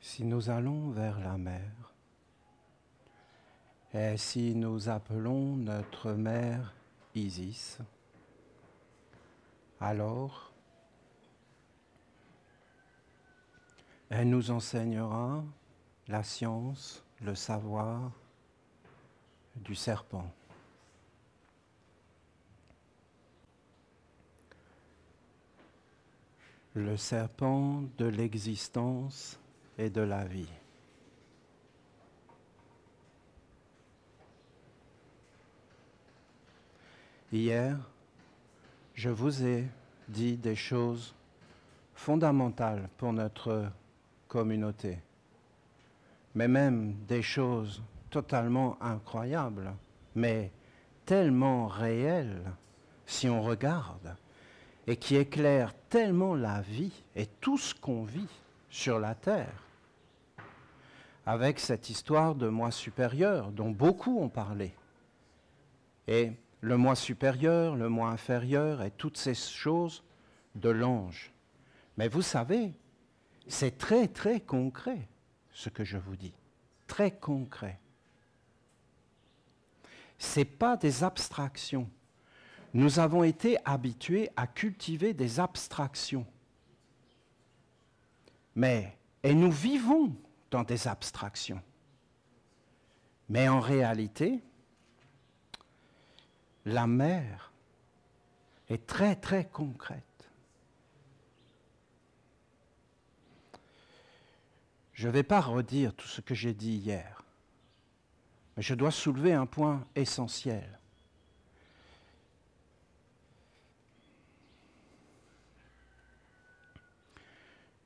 Si nous allons vers la mer, et si nous appelons notre mère Isis, alors elle nous enseignera la science, le savoir du serpent. Le serpent de l'existence et de la vie. Hier, je vous ai dit des choses fondamentales pour notre communauté, mais même des choses totalement incroyables, mais tellement réelles si on regarde, et qui éclairent tellement la vie et tout ce qu'on vit sur la terre. Avec cette histoire de moi supérieur dont beaucoup ont parlé, et le moi supérieur, le moi inférieur et toutes ces choses de l'ange. Mais vous savez, c'est très très concret ce que je vous dis, très concret. Ce n'est pas des abstractions. Nous avons été habitués à cultiver des abstractions. Et nous vivons dans des abstractions. Mais en réalité, la mer est très très concrète. Je ne vais pas redire tout ce que j'ai dit hier, mais je dois soulever un point essentiel.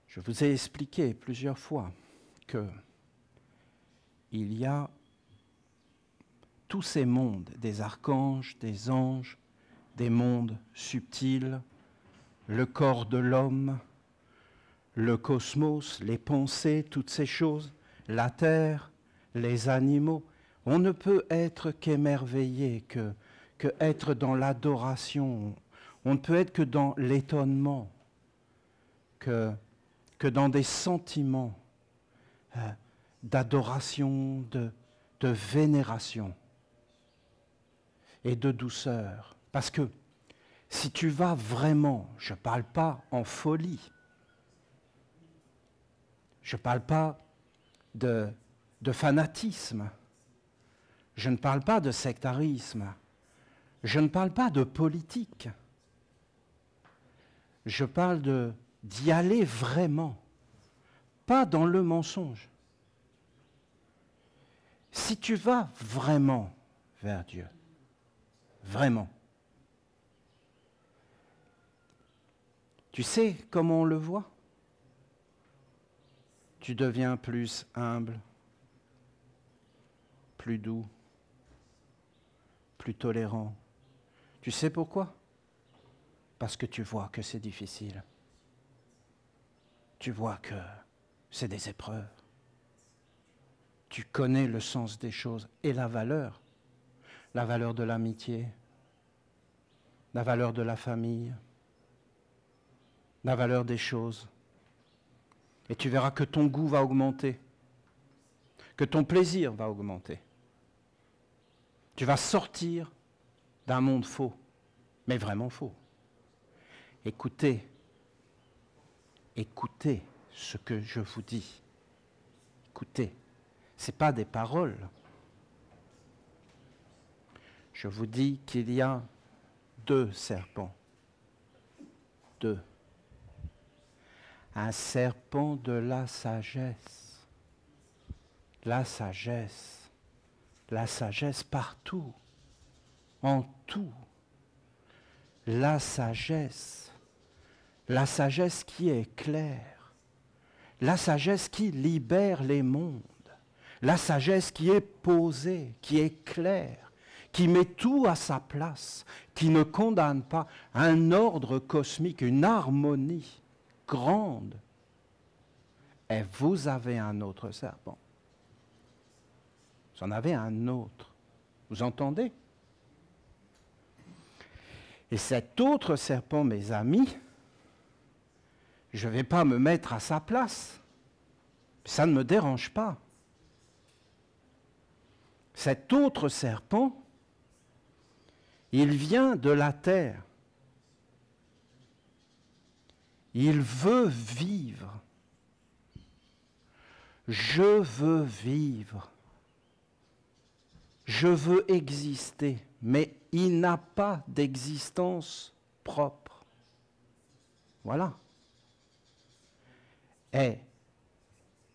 Je vous ai expliqué plusieurs fois qu'il y a tous ces mondes, des archanges, des anges, des mondes subtils, le corps de l'homme, le cosmos, les pensées, toutes ces choses, la terre, les animaux. On ne peut être qu'émerveillé, que être dans l'adoration. On ne peut être que dans l'étonnement, que dans des sentiments d'adoration, de vénération et de douceur. Parce que si tu vas vraiment, je ne parle pas en folie, je ne parle pas de fanatisme, je ne parle pas de sectarisme, je ne parle pas de politique, je parle d'y aller vraiment, pas dans le mensonge. Si tu vas vraiment vers Dieu, vraiment, tu sais comment on le voit? Tu deviens plus humble, plus doux, plus tolérant. Tu sais pourquoi? Parce que tu vois que c'est difficile. Tu vois que c'est des épreuves. Tu connais le sens des choses et la valeur de l'amitié, la valeur de la famille, la valeur des choses. Et tu verras que ton goût va augmenter, que ton plaisir va augmenter. Tu vas sortir d'un monde faux, mais vraiment faux. Écoutez ce que je vous dis. Écoutez, ce n'est pas des paroles. Je vous dis qu'il y a 2 serpents. 2. Un serpent de la sagesse. La sagesse. La sagesse partout. En tout. La sagesse. La sagesse qui est claire. La sagesse qui libère les mondes. La sagesse qui est posée, qui est claire, qui met tout à sa place, qui ne condamne pas, un ordre cosmique, une harmonie grande. Et vous avez un autre serpent. Vous en avez un autre. Vous entendez? Et cet autre serpent, mes amis, je ne vais pas me mettre à sa place. ça ne me dérange pas. Cet autre serpent, il vient de la terre. Il veut vivre. Je veux vivre. Je veux exister, mais il n'a pas d'existence propre. Voilà. Et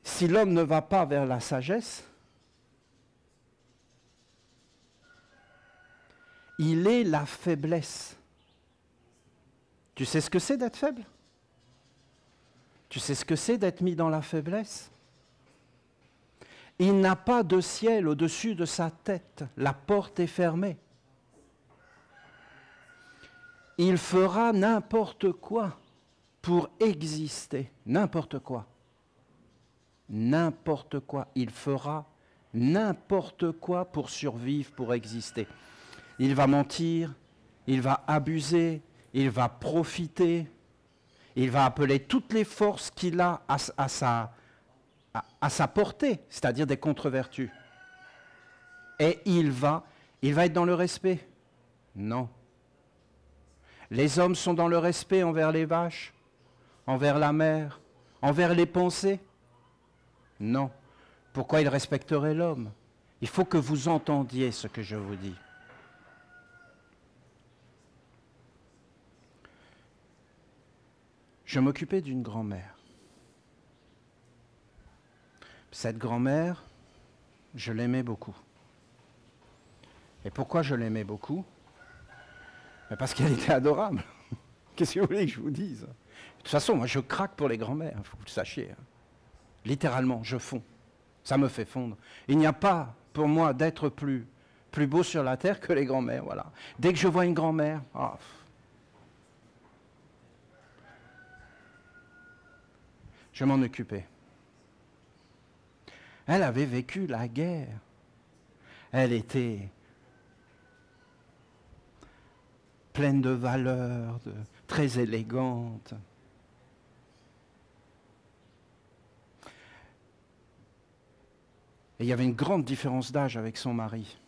si l'homme ne va pas vers la sagesse, il est la faiblesse. Tu sais ce que c'est d'être faible? Tu sais ce que c'est d'être mis dans la faiblesse? Il n'a pas de ciel au-dessus de sa tête. La porte est fermée. Il fera n'importe quoi pour exister. N'importe quoi. N'importe quoi. Il fera n'importe quoi pour survivre, pour exister. Il va mentir, il va abuser, il va profiter, il va appeler toutes les forces qu'il a à sa portée, c'est-à-dire des contre-vertus. Et il va être dans le respect? Non. Les hommes sont dans le respect envers les vaches, envers la mer, envers les pensées? Non. Pourquoi ils respecteraient l'homme? Il faut que vous entendiez ce que je vous dis. Je m'occupais d'une grand-mère. Cette grand-mère, je l'aimais beaucoup. Et pourquoi je l'aimais beaucoup? Parce qu'elle était adorable. Qu'est-ce que vous voulez que je vous dise? De toute façon, moi je craque pour les grand-mères, il faut que vous le sachiez. Littéralement, je fonds. Ça me fait fondre. Il n'y a pas pour moi d'être plus beau sur la terre que les grand-mères, voilà. Dès que je vois une grand-mère, je m'en occupais. Elle avait vécu la guerre. Elle était pleine de valeurs, très élégante. Et il y avait une grande différence d'âge avec son mari.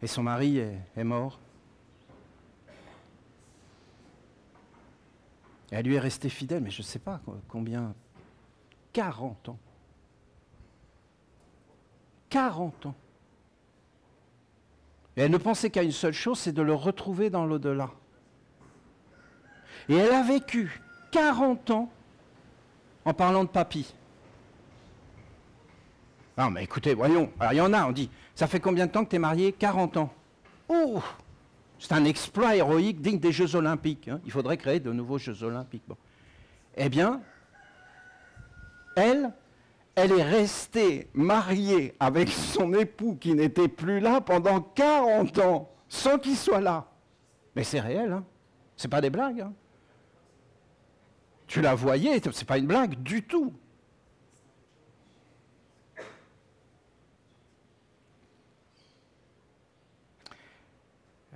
Et son mari est mort. Et elle lui est restée fidèle, mais je ne sais pas combien, 40 ans. 40 ans. Et elle ne pensait qu'à une seule chose, c'est de le retrouver dans l'au-delà. Et elle a vécu 40 ans en parlant de papy. Non, mais écoutez, voyons. Alors, il y en a, on dit, ça fait combien de temps que tu es marié? 40 ans. Oh, c'est un exploit héroïque digne des Jeux Olympiques. Hein. Il faudrait créer de nouveaux Jeux Olympiques. Bon. Eh bien, elle est restée mariée avec son époux qui n'était plus là pendant 40 ans, sans qu'il soit là. Mais c'est réel, hein. C'est pas des blagues. Hein. Tu la voyais, c'est pas une blague du tout.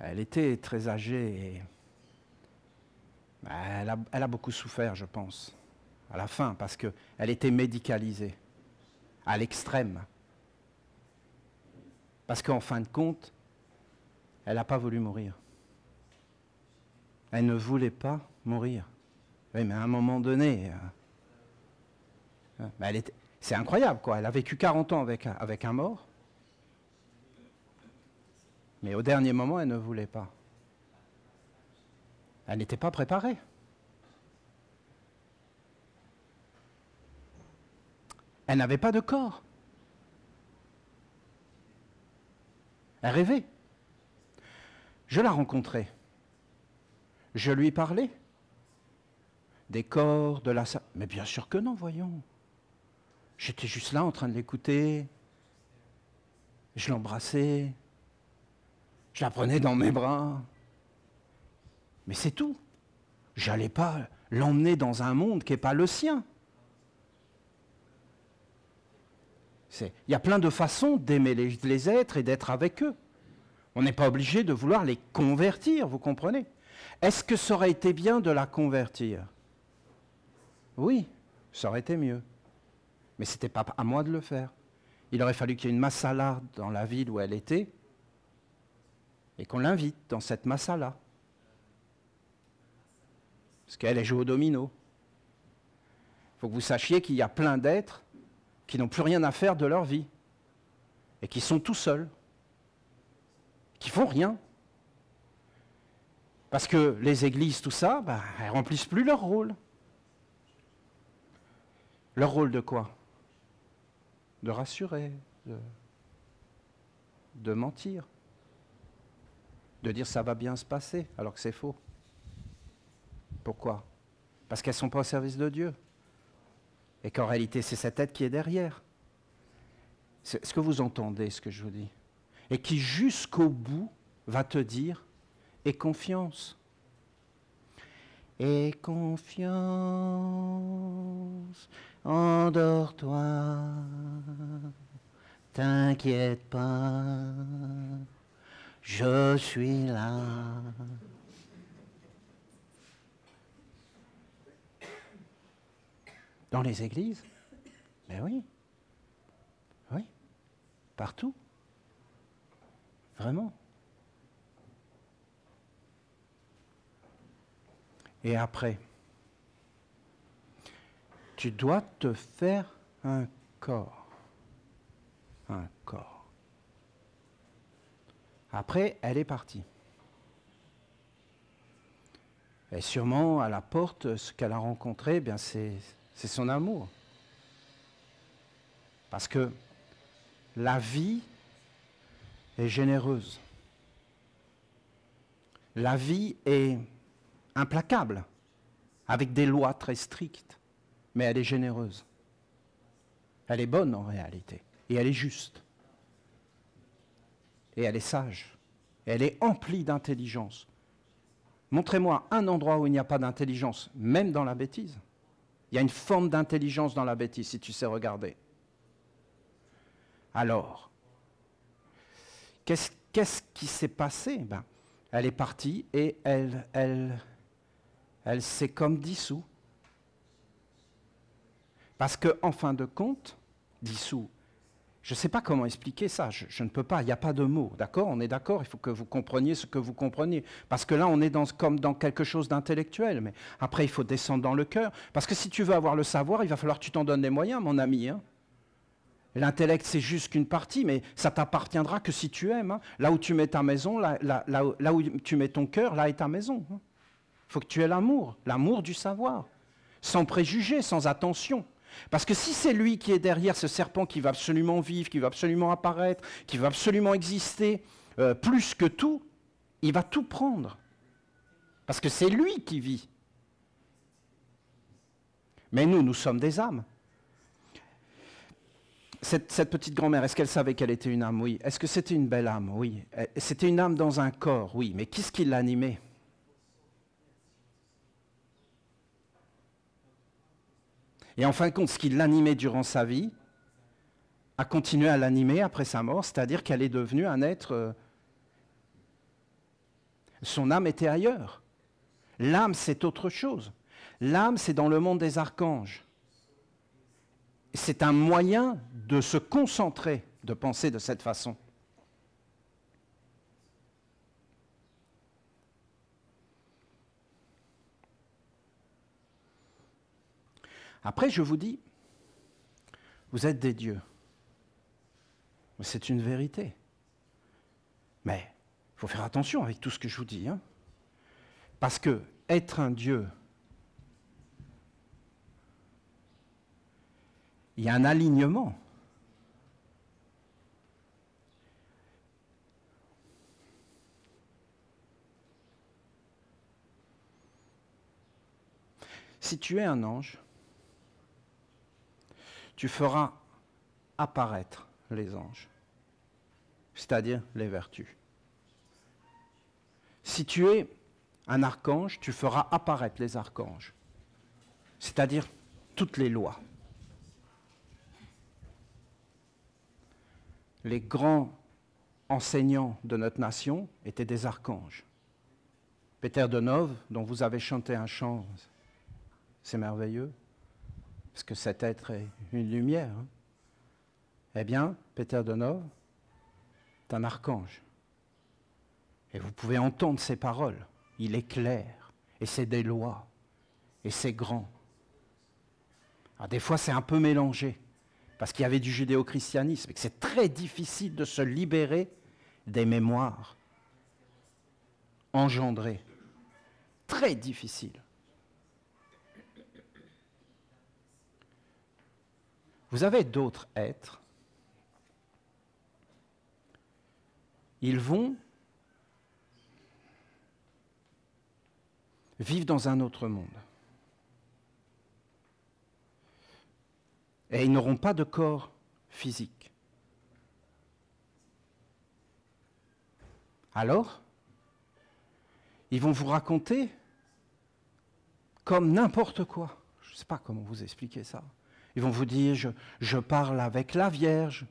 Elle était très âgée et elle a beaucoup souffert, je pense, à la fin, parce qu'elle était médicalisée, à l'extrême. Parce qu'en fin de compte, elle n'a pas voulu mourir. Elle ne voulait pas mourir. Oui, mais à un moment donné, c'est incroyable, quoi. Elle a vécu 40 ans avec un mort. Mais au dernier moment, elle ne voulait pas. Elle n'était pas préparée. Elle n'avait pas de corps. Elle rêvait. Je la rencontrais. Je lui parlais. Des corps, de la... Mais bien sûr que non, voyons. J'étais juste là en train de l'écouter. Je l'embrassais. Je la prenais dans mes bras. Mais c'est tout. Je n'allais pas l'emmener dans un monde qui n'est pas le sien. Il y a plein de façons d'aimer les êtres et d'être avec eux. On n'est pas obligé de vouloir les convertir, vous comprenez? Est-ce que ça aurait été bien de la convertir? Oui, ça aurait été mieux. Mais ce n'était pas à moi de le faire. Il aurait fallu qu'il y ait une masala dans la ville où elle était et qu'on l'invite dans cette masala. Parce qu'elle joue au domino. Il faut que vous sachiez qu'il y a plein d'êtres qui n'ont plus rien à faire de leur vie et qui sont tout seuls, qui font rien. Parce que les églises, tout ça, elles remplissent plus leur rôle. Leur rôle de quoi? De rassurer, de mentir, de dire ça va bien se passer, alors que c'est faux. Pourquoi? Parce qu'elles ne sont pas au service de Dieu. Et qu'en réalité, c'est cette aide qui est derrière. Est-ce que vous entendez ce que je vous dis? Et qui jusqu'au bout va te dire, aie confiance. Aie confiance, endors-toi, t'inquiète pas, je suis là. Dans les églises? Mais oui. Oui. Partout. Vraiment. Et après, tu dois te faire un corps. Un corps. Après, elle est partie. Et sûrement, à la porte, ce qu'elle a rencontré, c'est son amour. Parce que la vie est généreuse. La vie est implacable, avec des lois très strictes, mais elle est généreuse. Elle est bonne en réalité, et elle est juste. Et elle est sage. Et elle est emplie d'intelligence. Montrez-moi un endroit où il n'y a pas d'intelligence, même dans la bêtise. Il y a une forme d'intelligence dans la bêtise, si tu sais regarder. Alors, qu'est-ce qui s'est passé? Elle est partie et elle s'est comme dissous. Parce qu'en fin de compte, dissous, je ne sais pas comment expliquer ça, je ne peux pas, il n'y a pas de mots, d'accord? On est d'accord, il faut que vous compreniez ce que vous compreniez. Parce que là, on est comme dans quelque chose d'intellectuel, mais après, il faut descendre dans le cœur. Parce que si tu veux avoir le savoir, il va falloir que tu t'en donnes les moyens, mon ami. Hein. L'intellect, c'est juste qu'une partie, mais ça t'appartiendra que si tu aimes. Hein. Là où tu mets ta maison, là où tu mets ton cœur, là est ta maison. Il faut que tu aies l'amour du savoir, sans préjugés, sans attention. Parce que si c'est lui qui est derrière ce serpent qui va absolument vivre, qui va absolument apparaître, qui va absolument exister, plus que tout, il va tout prendre. Parce que c'est lui qui vit. Mais nous sommes des âmes. Cette petite grand-mère, est-ce qu'elle savait qu'elle était une âme? Oui. Est-ce que c'était une belle âme? Oui. C'était une âme dans un corps? Oui. Mais qu'est-ce qui l'animait? Et en fin de compte, ce qui l'animait durant sa vie a continué à l'animer après sa mort, c'est-à-dire qu'elle est devenue un être... son âme était ailleurs. L'âme, c'est autre chose. L'âme, c'est dans le monde des archanges. C'est un moyen de se concentrer, de penser de cette façon. Après, je vous dis, vous êtes des dieux. C'est une vérité. Mais il faut faire attention avec tout ce que je vous dis. Hein. Parce que être un dieu, il y a un alignement. Si tu es un ange, tu feras apparaître les anges, c'est-à-dire les vertus. Si tu es un archange, tu feras apparaître les archanges, c'est-à-dire toutes les lois. Les grands enseignants de notre nation étaient des archanges. Peter Denove, dont vous avez chanté un chant, c'est merveilleux. parce que cet être est une lumière, hein. Eh bien, Peter Donov est un archange. Et vous pouvez entendre ses paroles. Il est clair, et c'est des lois, et c'est grand. Alors des fois, c'est un peu mélangé, parce qu'il y avait du judéo-christianisme, et que c'est très difficile de se libérer des mémoires engendrées. Très difficile. Vous avez d'autres êtres. Ils vont vivre dans un autre monde. Et ils n'auront pas de corps physique. Alors, ils vont vous raconter comme n'importe quoi. Je ne sais pas comment vous expliquer ça. Ils vont vous dire, je parle avec la Vierge,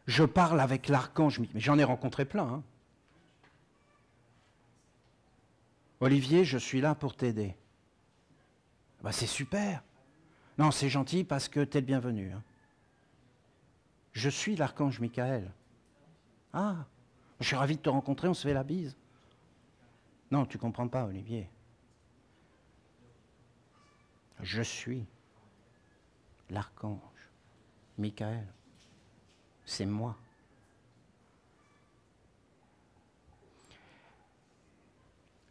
je parle avec l'archange, mais j'en ai rencontré plein. Hein. Olivier, je suis là pour t'aider. Ben, c'est super. Non, c'est gentil parce que tu es le bienvenu. Hein. Je suis l'archange Michael. Ah, je suis ravi de te rencontrer, on se fait la bise. Non, tu ne comprends pas, Olivier. Je suis l'archange Michael. C'est moi.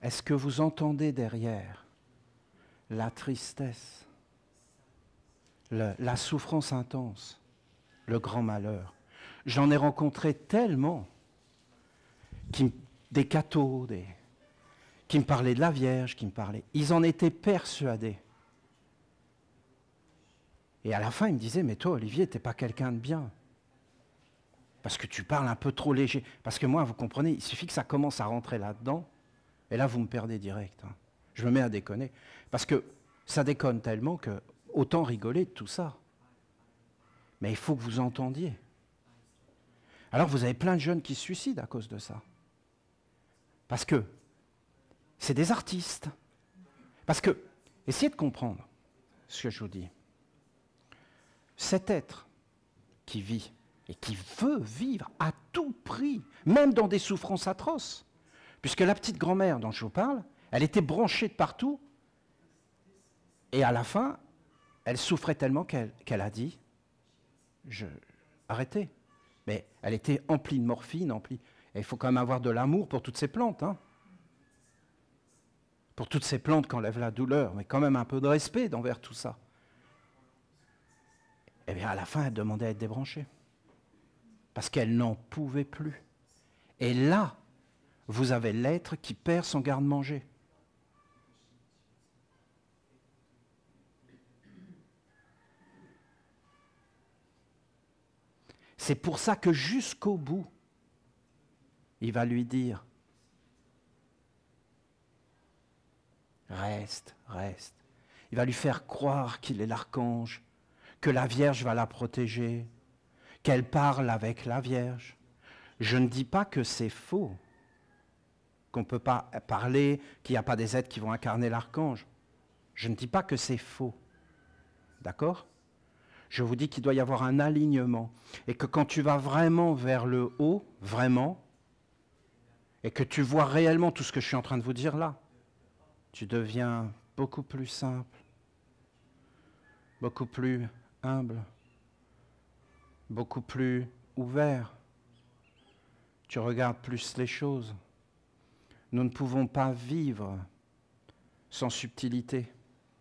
Est-ce que vous entendez derrière la tristesse, la souffrance intense, le grand malheur? J'en ai rencontré tellement, des cathos, qui me parlaient de la Vierge, qui me parlaient. Ils en étaient persuadés. Et à la fin, ils me disaient, mais toi, Olivier, t'es pas quelqu'un de bien. Parce que tu parles un peu trop léger. Parce que moi, vous comprenez, il suffit que ça commence à rentrer là-dedans, et là, vous me perdez direct. Hein. Je me mets à déconner. Parce que ça déconne tellement que autant rigoler de tout ça. Mais il faut que vous entendiez. Alors, vous avez plein de jeunes qui se suicident à cause de ça. Parce que c'est des artistes. Parce que, essayez de comprendre ce que je vous dis. Cet être qui vit et qui veut vivre à tout prix, même dans des souffrances atroces, puisque la petite grand-mère dont je vous parle, elle était branchée de partout, et à la fin, elle souffrait tellement qu'elle a dit, arrêtez. Mais elle était emplie de morphine, et il faut quand même avoir de l'amour pour toutes ces plantes, hein. Pour toutes ces plantes qui enlèvent la douleur, mais quand même un peu de respect envers tout ça. Eh bien, à la fin, elle demandait à être débranchée. Parce qu'elle n'en pouvait plus. Et là, vous avez l'être qui perd son garde-manger. C'est pour ça que jusqu'au bout, il va lui dire, reste, reste. Il va lui faire croire qu'il est l'archange, que la Vierge va la protéger, qu'elle parle avec la Vierge. Je ne dis pas que c'est faux, qu'on ne peut pas parler, qu'il n'y a pas des êtres qui vont incarner l'archange. Je ne dis pas que c'est faux. D'accord ? Je vous dis qu'il doit y avoir un alignement. Et que quand tu vas vraiment vers le haut, vraiment, et que tu vois réellement tout ce que je suis en train de vous dire là, tu deviens beaucoup plus simple, beaucoup plus humble, beaucoup plus ouvert. Tu regardes plus les choses. Nous ne pouvons pas vivre sans subtilité,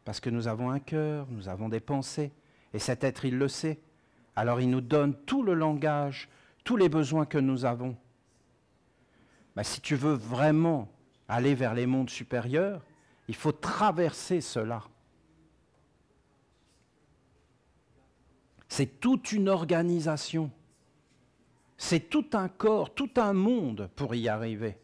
parce que nous avons un cœur, nous avons des pensées, et cet être, il le sait. Alors il nous donne tout le langage, tous les besoins que nous avons. Ben, si tu veux vraiment aller vers les mondes supérieurs, il faut traverser cela. C'est toute une organisation. C'est tout un corps, tout un monde pour y arriver.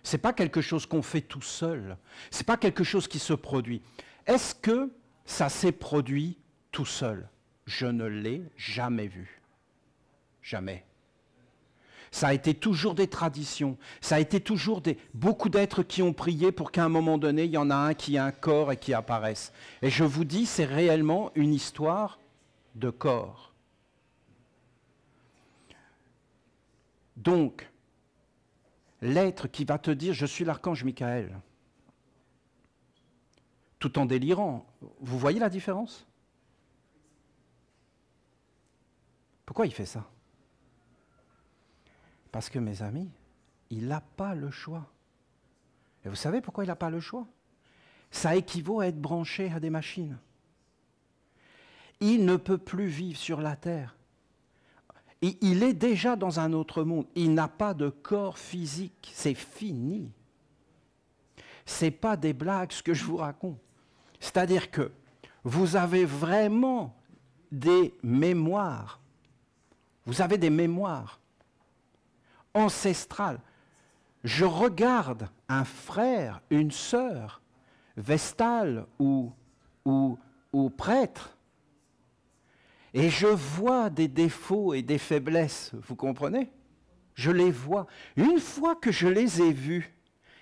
Ce n'est pas quelque chose qu'on fait tout seul. Ce n'est pas quelque chose qui se produit. Est-ce que ça s'est produit tout seul? Je ne l'ai jamais vu. Jamais. Ça a été toujours des traditions. Ça a été toujours beaucoup d'êtres qui ont prié pour qu'à un moment donné, il y en a un qui a un corps et qui apparaisse. Et je vous dis, c'est réellement une histoire de corps. Donc, l'être qui va te dire « Je suis l'archange Michael », tout en délirant, vous voyez la différence? Pourquoi il fait ça? Parce que, mes amis, il n'a pas le choix. Et vous savez pourquoi il n'a pas le choix? Ça équivaut à être branché à des machines. Il ne peut plus vivre sur la terre. Et il est déjà dans un autre monde. Il n'a pas de corps physique. C'est fini. Ce n'est pas des blagues ce que je vous raconte. C'est-à-dire que vous avez vraiment des mémoires. Vous avez des mémoires ancestrales. Je regarde un frère, une sœur, vestal ou prêtre, et je vois des défauts et des faiblesses, vous comprenez? Je les vois. Une fois que je les ai vus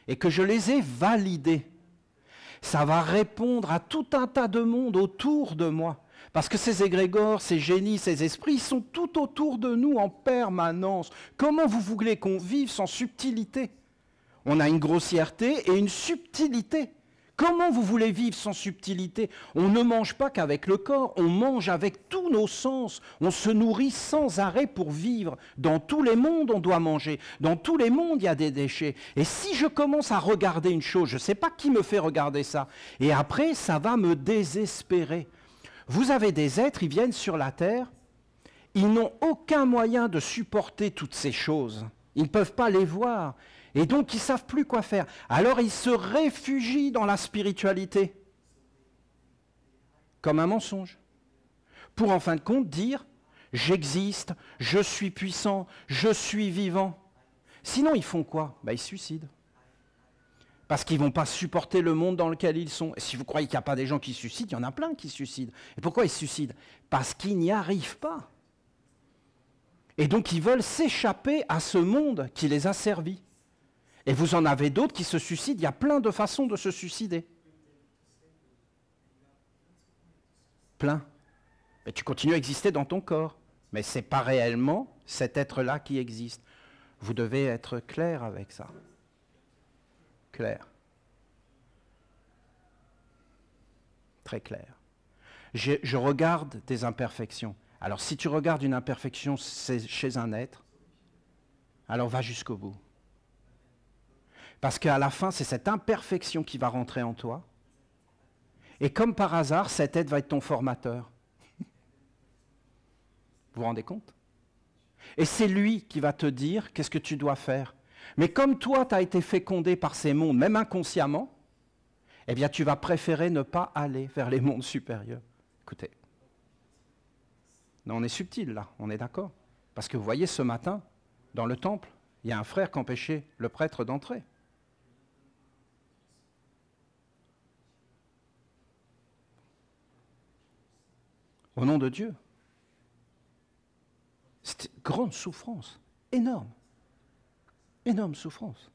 et que je les ai validés, ça va répondre à tout un tas de monde autour de moi. Parce que ces égrégores, ces génies, ces esprits, ils sont tout autour de nous en permanence. Comment vous voulez qu'on vive sans subtilité? On a une grossièreté et une subtilité. Comment vous voulez vivre sans subtilité? On ne mange pas qu'avec le corps, on mange avec tous nos sens. On se nourrit sans arrêt pour vivre. Dans tous les mondes, on doit manger. Dans tous les mondes, il y a des déchets. Et si je commence à regarder une chose, je ne sais pas qui me fait regarder ça, et après, ça va me désespérer. Vous avez des êtres, ils viennent sur la terre, ils n'ont aucun moyen de supporter toutes ces choses. Ils ne peuvent pas les voir. Et donc, ils ne savent plus quoi faire. Alors, ils se réfugient dans la spiritualité, comme un mensonge, pour en fin de compte dire « j'existe, je suis puissant, je suis vivant ». Sinon, ils font quoi? Ils se suicident. Parce qu'ils ne vont pas supporter le monde dans lequel ils sont. Et si vous croyez qu'il n'y a pas des gens qui se suicident, il y en a plein qui se suicident. Et pourquoi ils se suicident? Parce qu'ils n'y arrivent pas. Et donc, ils veulent s'échapper à ce monde qui les a servis. Et vous en avez d'autres qui se suicident. Il y a plein de façons de se suicider. Plein. Mais tu continues à exister dans ton corps. Mais ce n'est pas réellement cet être-là qui existe. Vous devez être clair avec ça. Clair. Très clair. Je regarde des imperfections. Alors si tu regardes une imperfection chez un être, alors va jusqu'au bout. Parce qu'à la fin, c'est cette imperfection qui va rentrer en toi. Et comme par hasard, cet être va être ton formateur. Vous vous rendez compte? Et c'est lui qui va te dire qu'est-ce que tu dois faire. Mais comme toi, tu as été fécondé par ces mondes, même inconsciemment, eh bien, tu vas préférer ne pas aller vers les mondes supérieurs. Écoutez, non, on est subtil là, on est d'accord. Parce que vous voyez, ce matin, dans le temple, il y a un frère qui empêchait le prêtre d'entrer. Au nom de Dieu. C'était une grande souffrance, énorme. Énorme souffrance.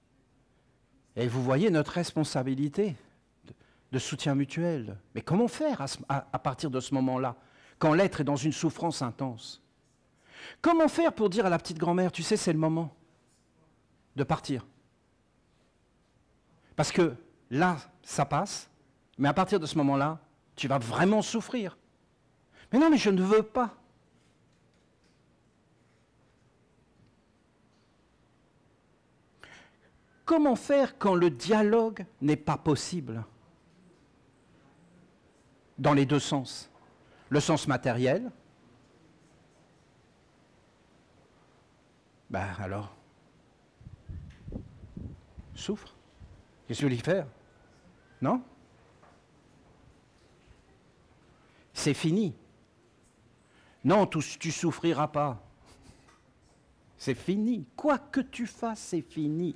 Et vous voyez notre responsabilité de soutien mutuel. Mais comment faire à partir de ce moment-là, quand l'être est dans une souffrance intense? Comment faire pour dire à la petite grand-mère, tu sais, c'est le moment de partir? Parce que là, ça passe, mais à partir de ce moment-là, tu vas vraiment souffrir. Mais non, mais je ne veux pas. Comment faire quand le dialogue n'est pas possible? Dans les deux sens. Le sens matériel. Alors, souffre. Qu'est-ce que je vais y faire? Non? C'est fini. Non, tu souffriras pas. C'est fini. Quoi que tu fasses, c'est fini.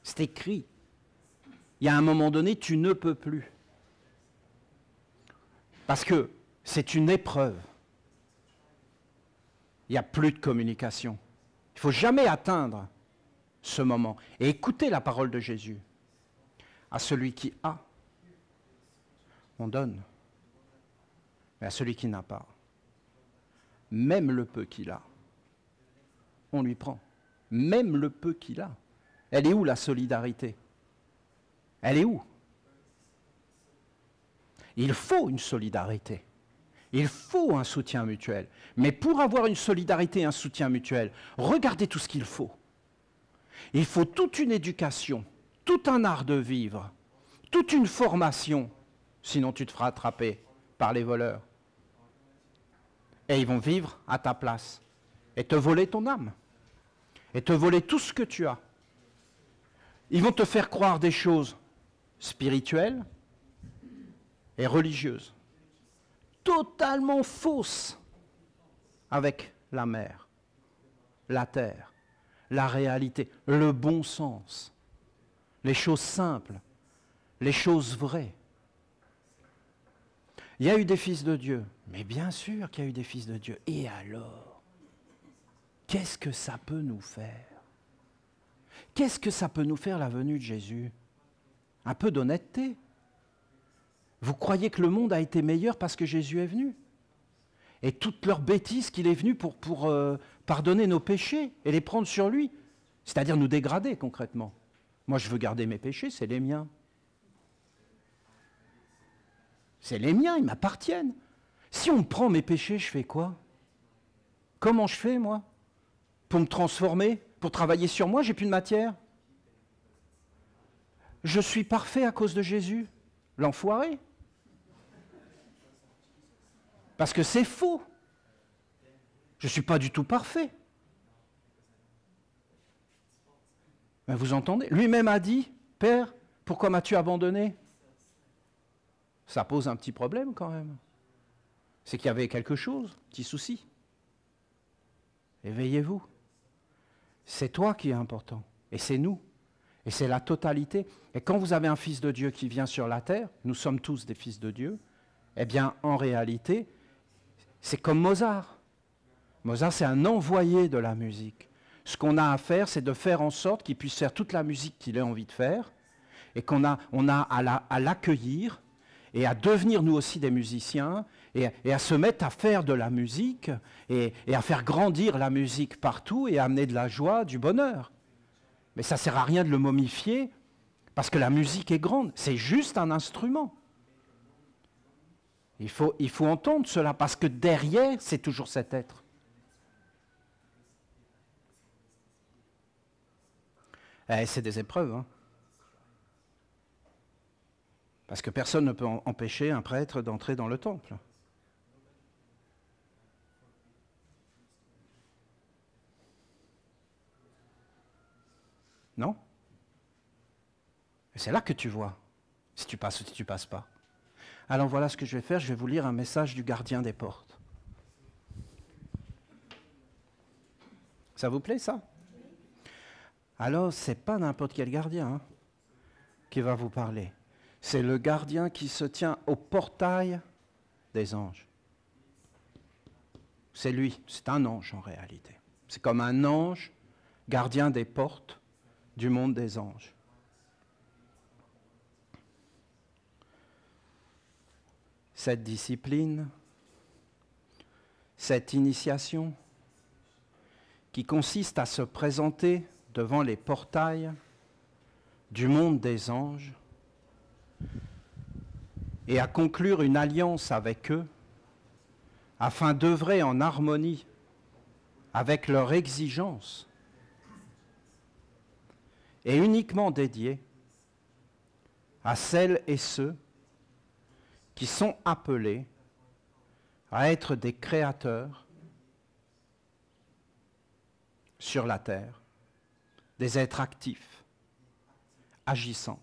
C'est écrit. Il y a un moment donné, tu ne peux plus. Parce que c'est une épreuve. Il n'y a plus de communication. Il ne faut jamais atteindre ce moment. Et écoutez la parole de Jésus. À celui qui a, on donne. Mais à celui qui n'a pas, même le peu qu'il a, on lui prend. Même le peu qu'il a. Elle est où la solidarité? Elle est où? Il faut une solidarité. Il faut un soutien mutuel. Mais pour avoir une solidarité et un soutien mutuel, regardez tout ce qu'il faut. Il faut toute une éducation, tout un art de vivre, toute une formation, sinon tu te feras attraper par les voleurs. Et ils vont vivre à ta place et te voler ton âme, et te voler tout ce que tu as. Ils vont te faire croire des choses spirituelles et religieuses, totalement fausses, avec la mer, la terre, la réalité, le bon sens, les choses simples, les choses vraies. Il y a eu des fils de Dieu, mais bien sûr qu'il y a eu des fils de Dieu. Et alors, qu'est-ce que ça peut nous faire? Qu'est-ce que ça peut nous faire la venue de Jésus? Un peu d'honnêteté. Vous croyez que le monde a été meilleur parce que Jésus est venu? Et toute leur bêtise qu'il est venu pour pardonner nos péchés et les prendre sur lui, c'est-à-dire nous dégrader concrètement. Moi je veux garder mes péchés, c'est les miens. C'est les miens, ils m'appartiennent. Si on me prend mes péchés, je fais quoi? Comment je fais, moi? Pour me transformer? Pour travailler sur moi, j'ai plus de matière? Je suis parfait à cause de Jésus? L'enfoiré? Parce que c'est faux. Je ne suis pas du tout parfait. Mais vous entendez? Lui-même a dit, « Père, pourquoi m'as-tu abandonné ?» Ça pose un petit problème quand même. C'est qu'il y avait quelque chose, petit souci. Éveillez-vous. C'est toi qui es important. Et c'est nous. Et c'est la totalité. Et quand vous avez un fils de Dieu qui vient sur la terre, nous sommes tous des fils de Dieu, eh bien, en réalité, c'est comme Mozart. Mozart, c'est un envoyé de la musique. Ce qu'on a à faire, c'est de faire en sorte qu'il puisse faire toute la musique qu'il a envie de faire, et qu'on a à l'accueillir, et à devenir nous aussi des musiciens, et à se mettre à faire de la musique, et à faire grandir la musique partout, et à amener de la joie, du bonheur. Mais ça ne sert à rien de le momifier, parce que la musique est grande, c'est juste un instrument. Il faut entendre cela, parce que derrière, c'est toujours cet être. C'est des épreuves, hein. Parce que personne ne peut empêcher un prêtre d'entrer dans le temple. Non? Et c'est là que tu vois, si tu passes ou si tu ne passes pas. Alors voilà ce que je vais faire, je vais vous lire un message du gardien des portes. Ça vous plaît, ça? Alors, ce n'est pas n'importe quel gardien qui va vous parler. C'est le gardien qui se tient au portail des anges. C'est lui, c'est un ange en réalité. C'est comme un ange gardien des portes du monde des anges. Cette discipline, cette initiation qui consiste à se présenter devant les portails du monde des anges et à conclure une alliance avec eux afin d'œuvrer en harmonie avec leurs exigences, est uniquement dédié à celles et ceux qui sont appelés à être des créateurs sur la terre, des êtres actifs, agissants,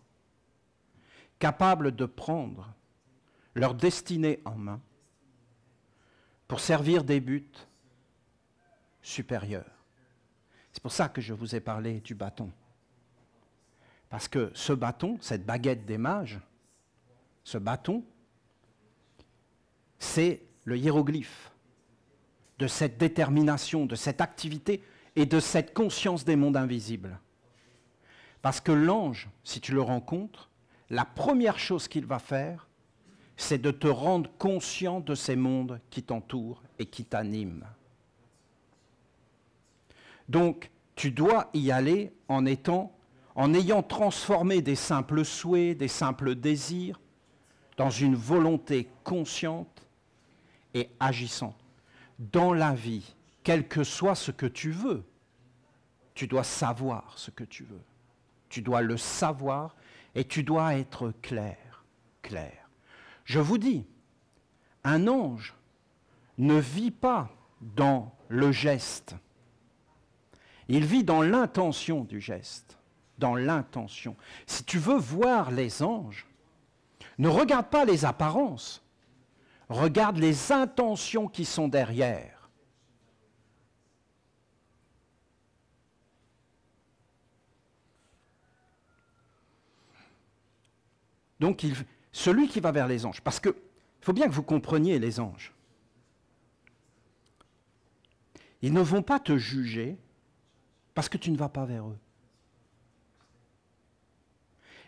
capables de prendre leur destinée en main pour servir des buts supérieurs. C'est pour ça que je vous ai parlé du bâton. Parce que ce bâton, cette baguette des mages, ce bâton, c'est le hiéroglyphe de cette détermination, de cette activité et de cette conscience des mondes invisibles. Parce que l'ange, si tu le rencontres, la première chose qu'il va faire, c'est de te rendre conscient de ces mondes qui t'entourent et qui t'animent. Donc, tu dois y aller en ayant transformé des simples souhaits, des simples désirs, dans une volonté consciente et agissante. Dans la vie, quel que soit ce que tu veux, tu dois savoir ce que tu veux. Tu dois le savoir et tu dois être clair, clair. Je vous dis, un ange ne vit pas dans le geste. Il vit dans l'intention du geste, dans l'intention. Si tu veux voir les anges, ne regarde pas les apparences, regarde les intentions qui sont derrière. Donc, celui qui va vers les anges, parce qu'il faut bien que vous compreniez les anges. Ils ne vont pas te juger parce que tu ne vas pas vers eux.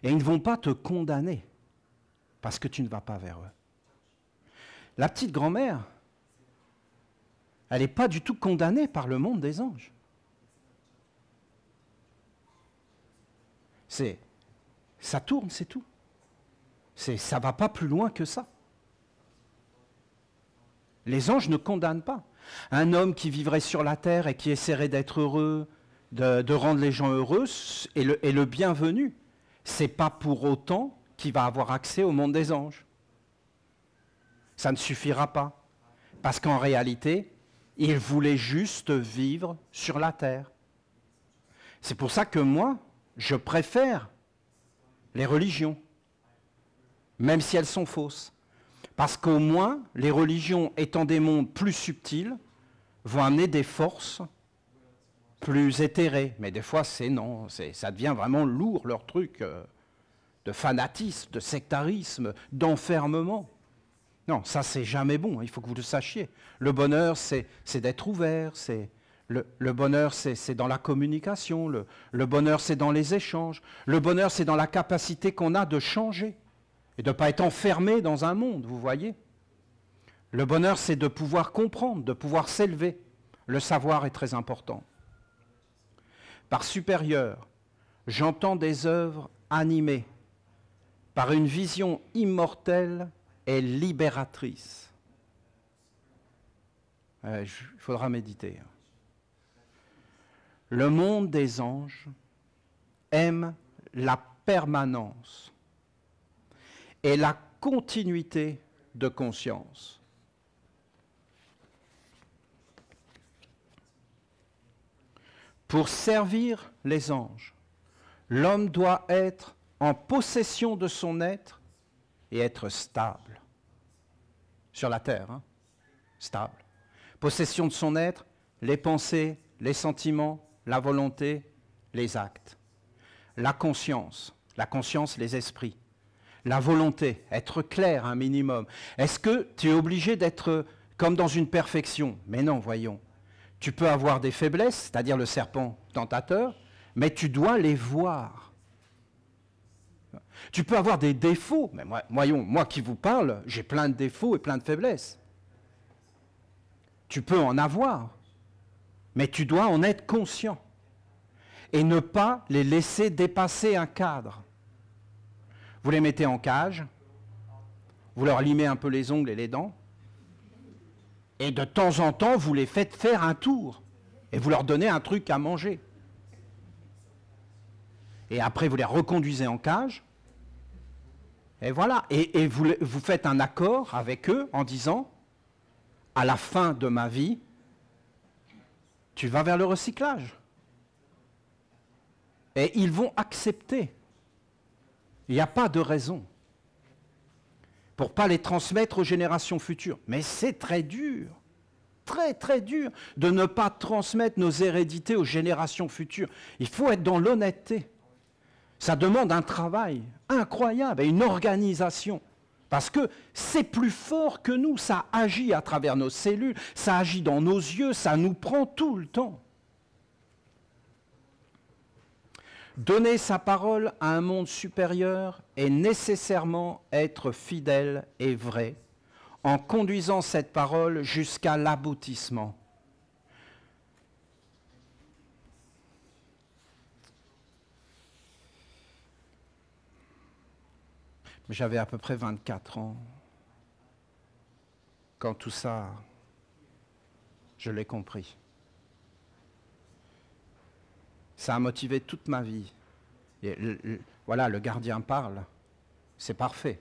Et ils ne vont pas te condamner parce que tu ne vas pas vers eux. La petite grand-mère, elle n'est pas du tout condamnée par le monde des anges. Ça tourne, c'est tout. Ça ne va pas plus loin que ça. Les anges ne condamnent pas. Un homme qui vivrait sur la terre et qui essaierait d'être heureux, de rendre les gens heureux, est le bienvenu. Ce n'est pas pour autant qu'il va avoir accès au monde des anges. Ça ne suffira pas. Parce qu'en réalité, il voulait juste vivre sur la terre. C'est pour ça que moi, je préfère les religions, même si elles sont fausses. Parce qu'au moins, les religions, étant des mondes plus subtils, vont amener des forces plus éthérées. Mais des fois, ça devient vraiment lourd, leur truc de fanatisme, de sectarisme, d'enfermement. Non, ça, c'est jamais bon, il faut que vous le sachiez. Le bonheur, c'est d'être ouvert, le bonheur, c'est dans la communication, le bonheur, c'est dans les échanges, le bonheur, c'est dans la capacité qu'on a de changer et de ne pas être enfermé dans un monde, vous voyez. Le bonheur, c'est de pouvoir comprendre, de pouvoir s'élever. Le savoir est très important. Par supérieur, j'entends des œuvres animées par une vision immortelle et libératrice. Il faudra méditer. Le monde des anges aime la permanence et la continuité de conscience. Pour servir les anges, l'homme doit être en possession de son être et être stable. Sur la terre, hein? Stable. Possession de son être, les pensées, les sentiments, la volonté, les actes. La conscience, les esprits. La volonté, être clair un minimum. Est-ce que tu es obligé d'être comme dans une perfection? Mais non, voyons. Tu peux avoir des faiblesses, c'est-à-dire le serpent tentateur, mais tu dois les voir. Tu peux avoir des défauts, mais voyons, moi qui vous parle, j'ai plein de défauts et plein de faiblesses. Tu peux en avoir, mais tu dois en être conscient et ne pas les laisser dépasser un cadre. Vous les mettez en cage, vous leur limez un peu les ongles et les dents, et de temps en temps, vous les faites faire un tour, et vous leur donnez un truc à manger. Et après, vous les reconduisez en cage, et voilà. Et vous faites un accord avec eux en disant, à la fin de ma vie, tu vas vers le recyclage. Et ils vont accepter. Il n'y a pas de raison pour ne pas les transmettre aux générations futures. Mais c'est très dur, très très dur de ne pas transmettre nos hérédités aux générations futures. Il faut être dans l'honnêteté. Ça demande un travail incroyable et une organisation. Parce que c'est plus fort que nous, ça agit à travers nos cellules, ça agit dans nos yeux, ça nous prend tout le temps. Donner sa parole à un monde supérieur est nécessairement être fidèle et vrai, en conduisant cette parole jusqu'à l'aboutissement. J'avais à peu près 24 ans quand tout ça, je l'ai compris. Ça a motivé toute ma vie. Et voilà, le gardien parle, c'est parfait.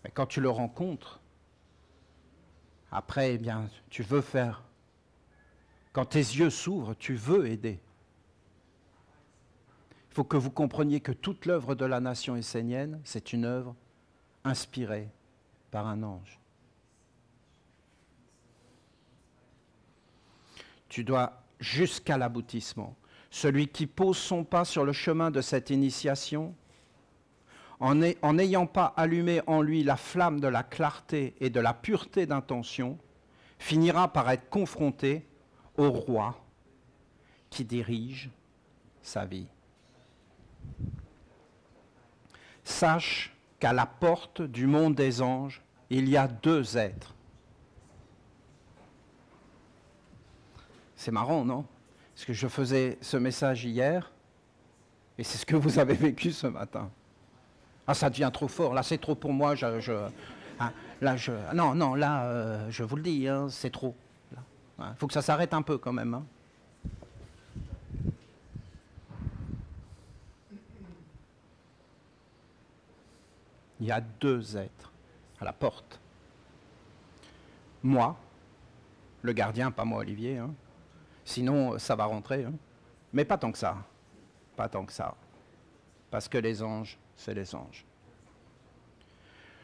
Mais quand tu le rencontres, après, eh bien, tu veux faire. Quand tes yeux s'ouvrent, tu veux aider. Il faut que vous compreniez que toute l'œuvre de la nation essénienne, c'est une œuvre inspirée par un ange. Tu dois jusqu'à l'aboutissement. Celui qui pose son pas sur le chemin de cette initiation, en n'ayant pas allumé en lui la flamme de la clarté et de la pureté d'intention, finira par être confronté au roi qui dirige sa vie. Sache qu'à la porte du monde des anges, il y a 2 êtres. C'est marrant, non? Parce que je faisais ce message hier, et c'est ce que vous avez vécu ce matin. Ah, ça devient trop fort, là c'est trop pour moi, je vous le dis, hein, c'est trop. Il faut que ça s'arrête un peu quand même. Hein. Il y a 2 êtres à la porte. Moi, le gardien, pas moi Olivier, hein. Sinon ça va rentrer, hein. Mais pas tant que ça, pas tant que ça, parce que les anges, c'est les anges.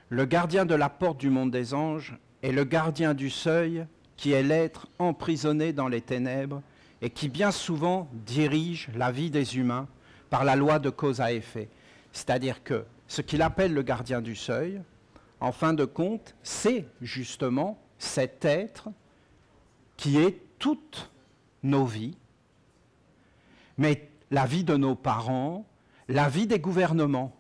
Le gardien de la porte du monde des anges est le gardien du seuil qui est l'être emprisonné dans les ténèbres et qui bien souvent dirige la vie des humains par la loi de cause à effet. C'est-à-dire que ce qu'il appelle le gardien du seuil, en fin de compte, c'est justement cet être qui est toute nos vies, mais la vie de nos parents, la vie des gouvernements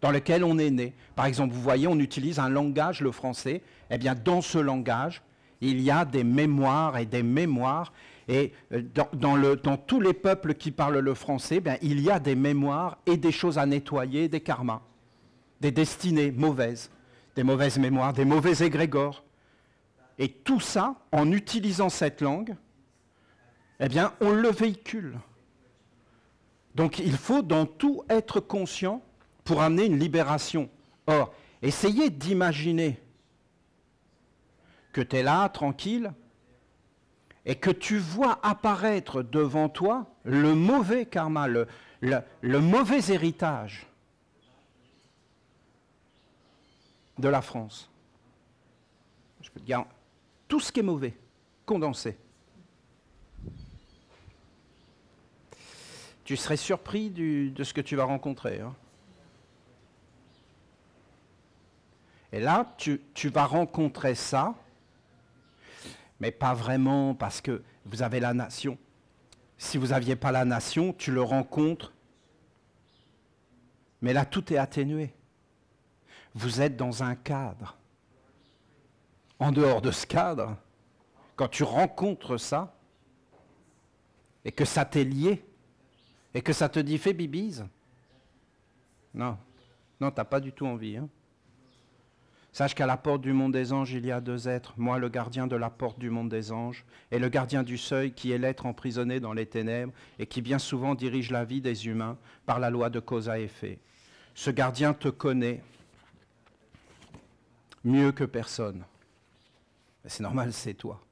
dans lesquels on est né. Par exemple, vous voyez, on utilise un langage, le français. Eh bien, dans ce langage, il y a des mémoires et des mémoires. Et dans tous les peuples qui parlent le français, eh bien, il y a des mémoires et des choses à nettoyer, des karmas, des destinées mauvaises, des mauvaises mémoires, des mauvais égrégores. Et tout ça, en utilisant cette langue, eh bien, on le véhicule. Donc, il faut dans tout être conscient pour amener une libération. Or, essayez d'imaginer que tu es là, tranquille, et que tu vois apparaître devant toi le mauvais karma, le mauvais héritage de la France. Je peux te dire, tout ce qui est mauvais, condensé. Tu serais surpris de ce que tu vas rencontrer. Hein. Et là, tu vas rencontrer ça, mais pas vraiment parce que vous avez la nation. Si vous n'aviez pas la nation, tu le rencontres, mais là, tout est atténué. Vous êtes dans un cadre. En dehors de ce cadre, quand tu rencontres ça, et que ça t'est lié, et que ça te dit « fais bibise », non, tu n'as pas du tout envie. Hein. Sache qu'à la porte du monde des anges, il y a 2 êtres, moi le gardien de la porte du monde des anges, et le gardien du seuil qui est l'être emprisonné dans les ténèbres, et qui bien souvent dirige la vie des humains par la loi de cause à effet. Ce gardien te connaît mieux que personne. C'est normal, c'est toi.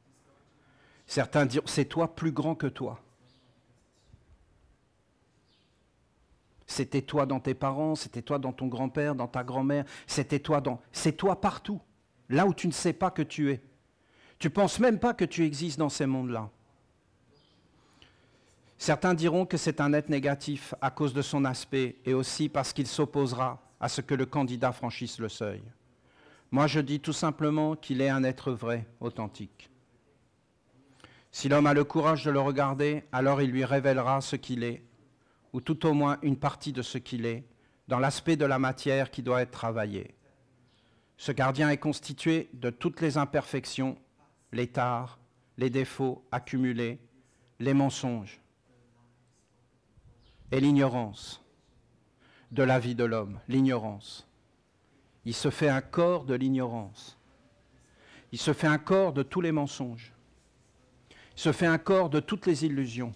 Certains diront, c'est toi plus grand que toi. C'était toi dans tes parents, c'était toi dans ton grand-père, dans ta grand-mère, c'est toi partout, là où tu ne sais pas que tu es. Tu ne penses même pas que tu existes dans ces mondes-là. Certains diront que c'est un être négatif à cause de son aspect et aussi parce qu'il s'opposera à ce que le candidat franchisse le seuil. Moi, je dis tout simplement qu'il est un être vrai, authentique. Si l'homme a le courage de le regarder, alors il lui révélera ce qu'il est, ou tout au moins une partie de ce qu'il est, dans l'aspect de la matière qui doit être travaillé. Ce gardien est constitué de toutes les imperfections, les tares, les défauts accumulés, les mensonges et l'ignorance de la vie de l'homme, l'ignorance. Il se fait un corps de l'ignorance. Il se fait un corps de tous les mensonges. Il se fait un corps de toutes les illusions.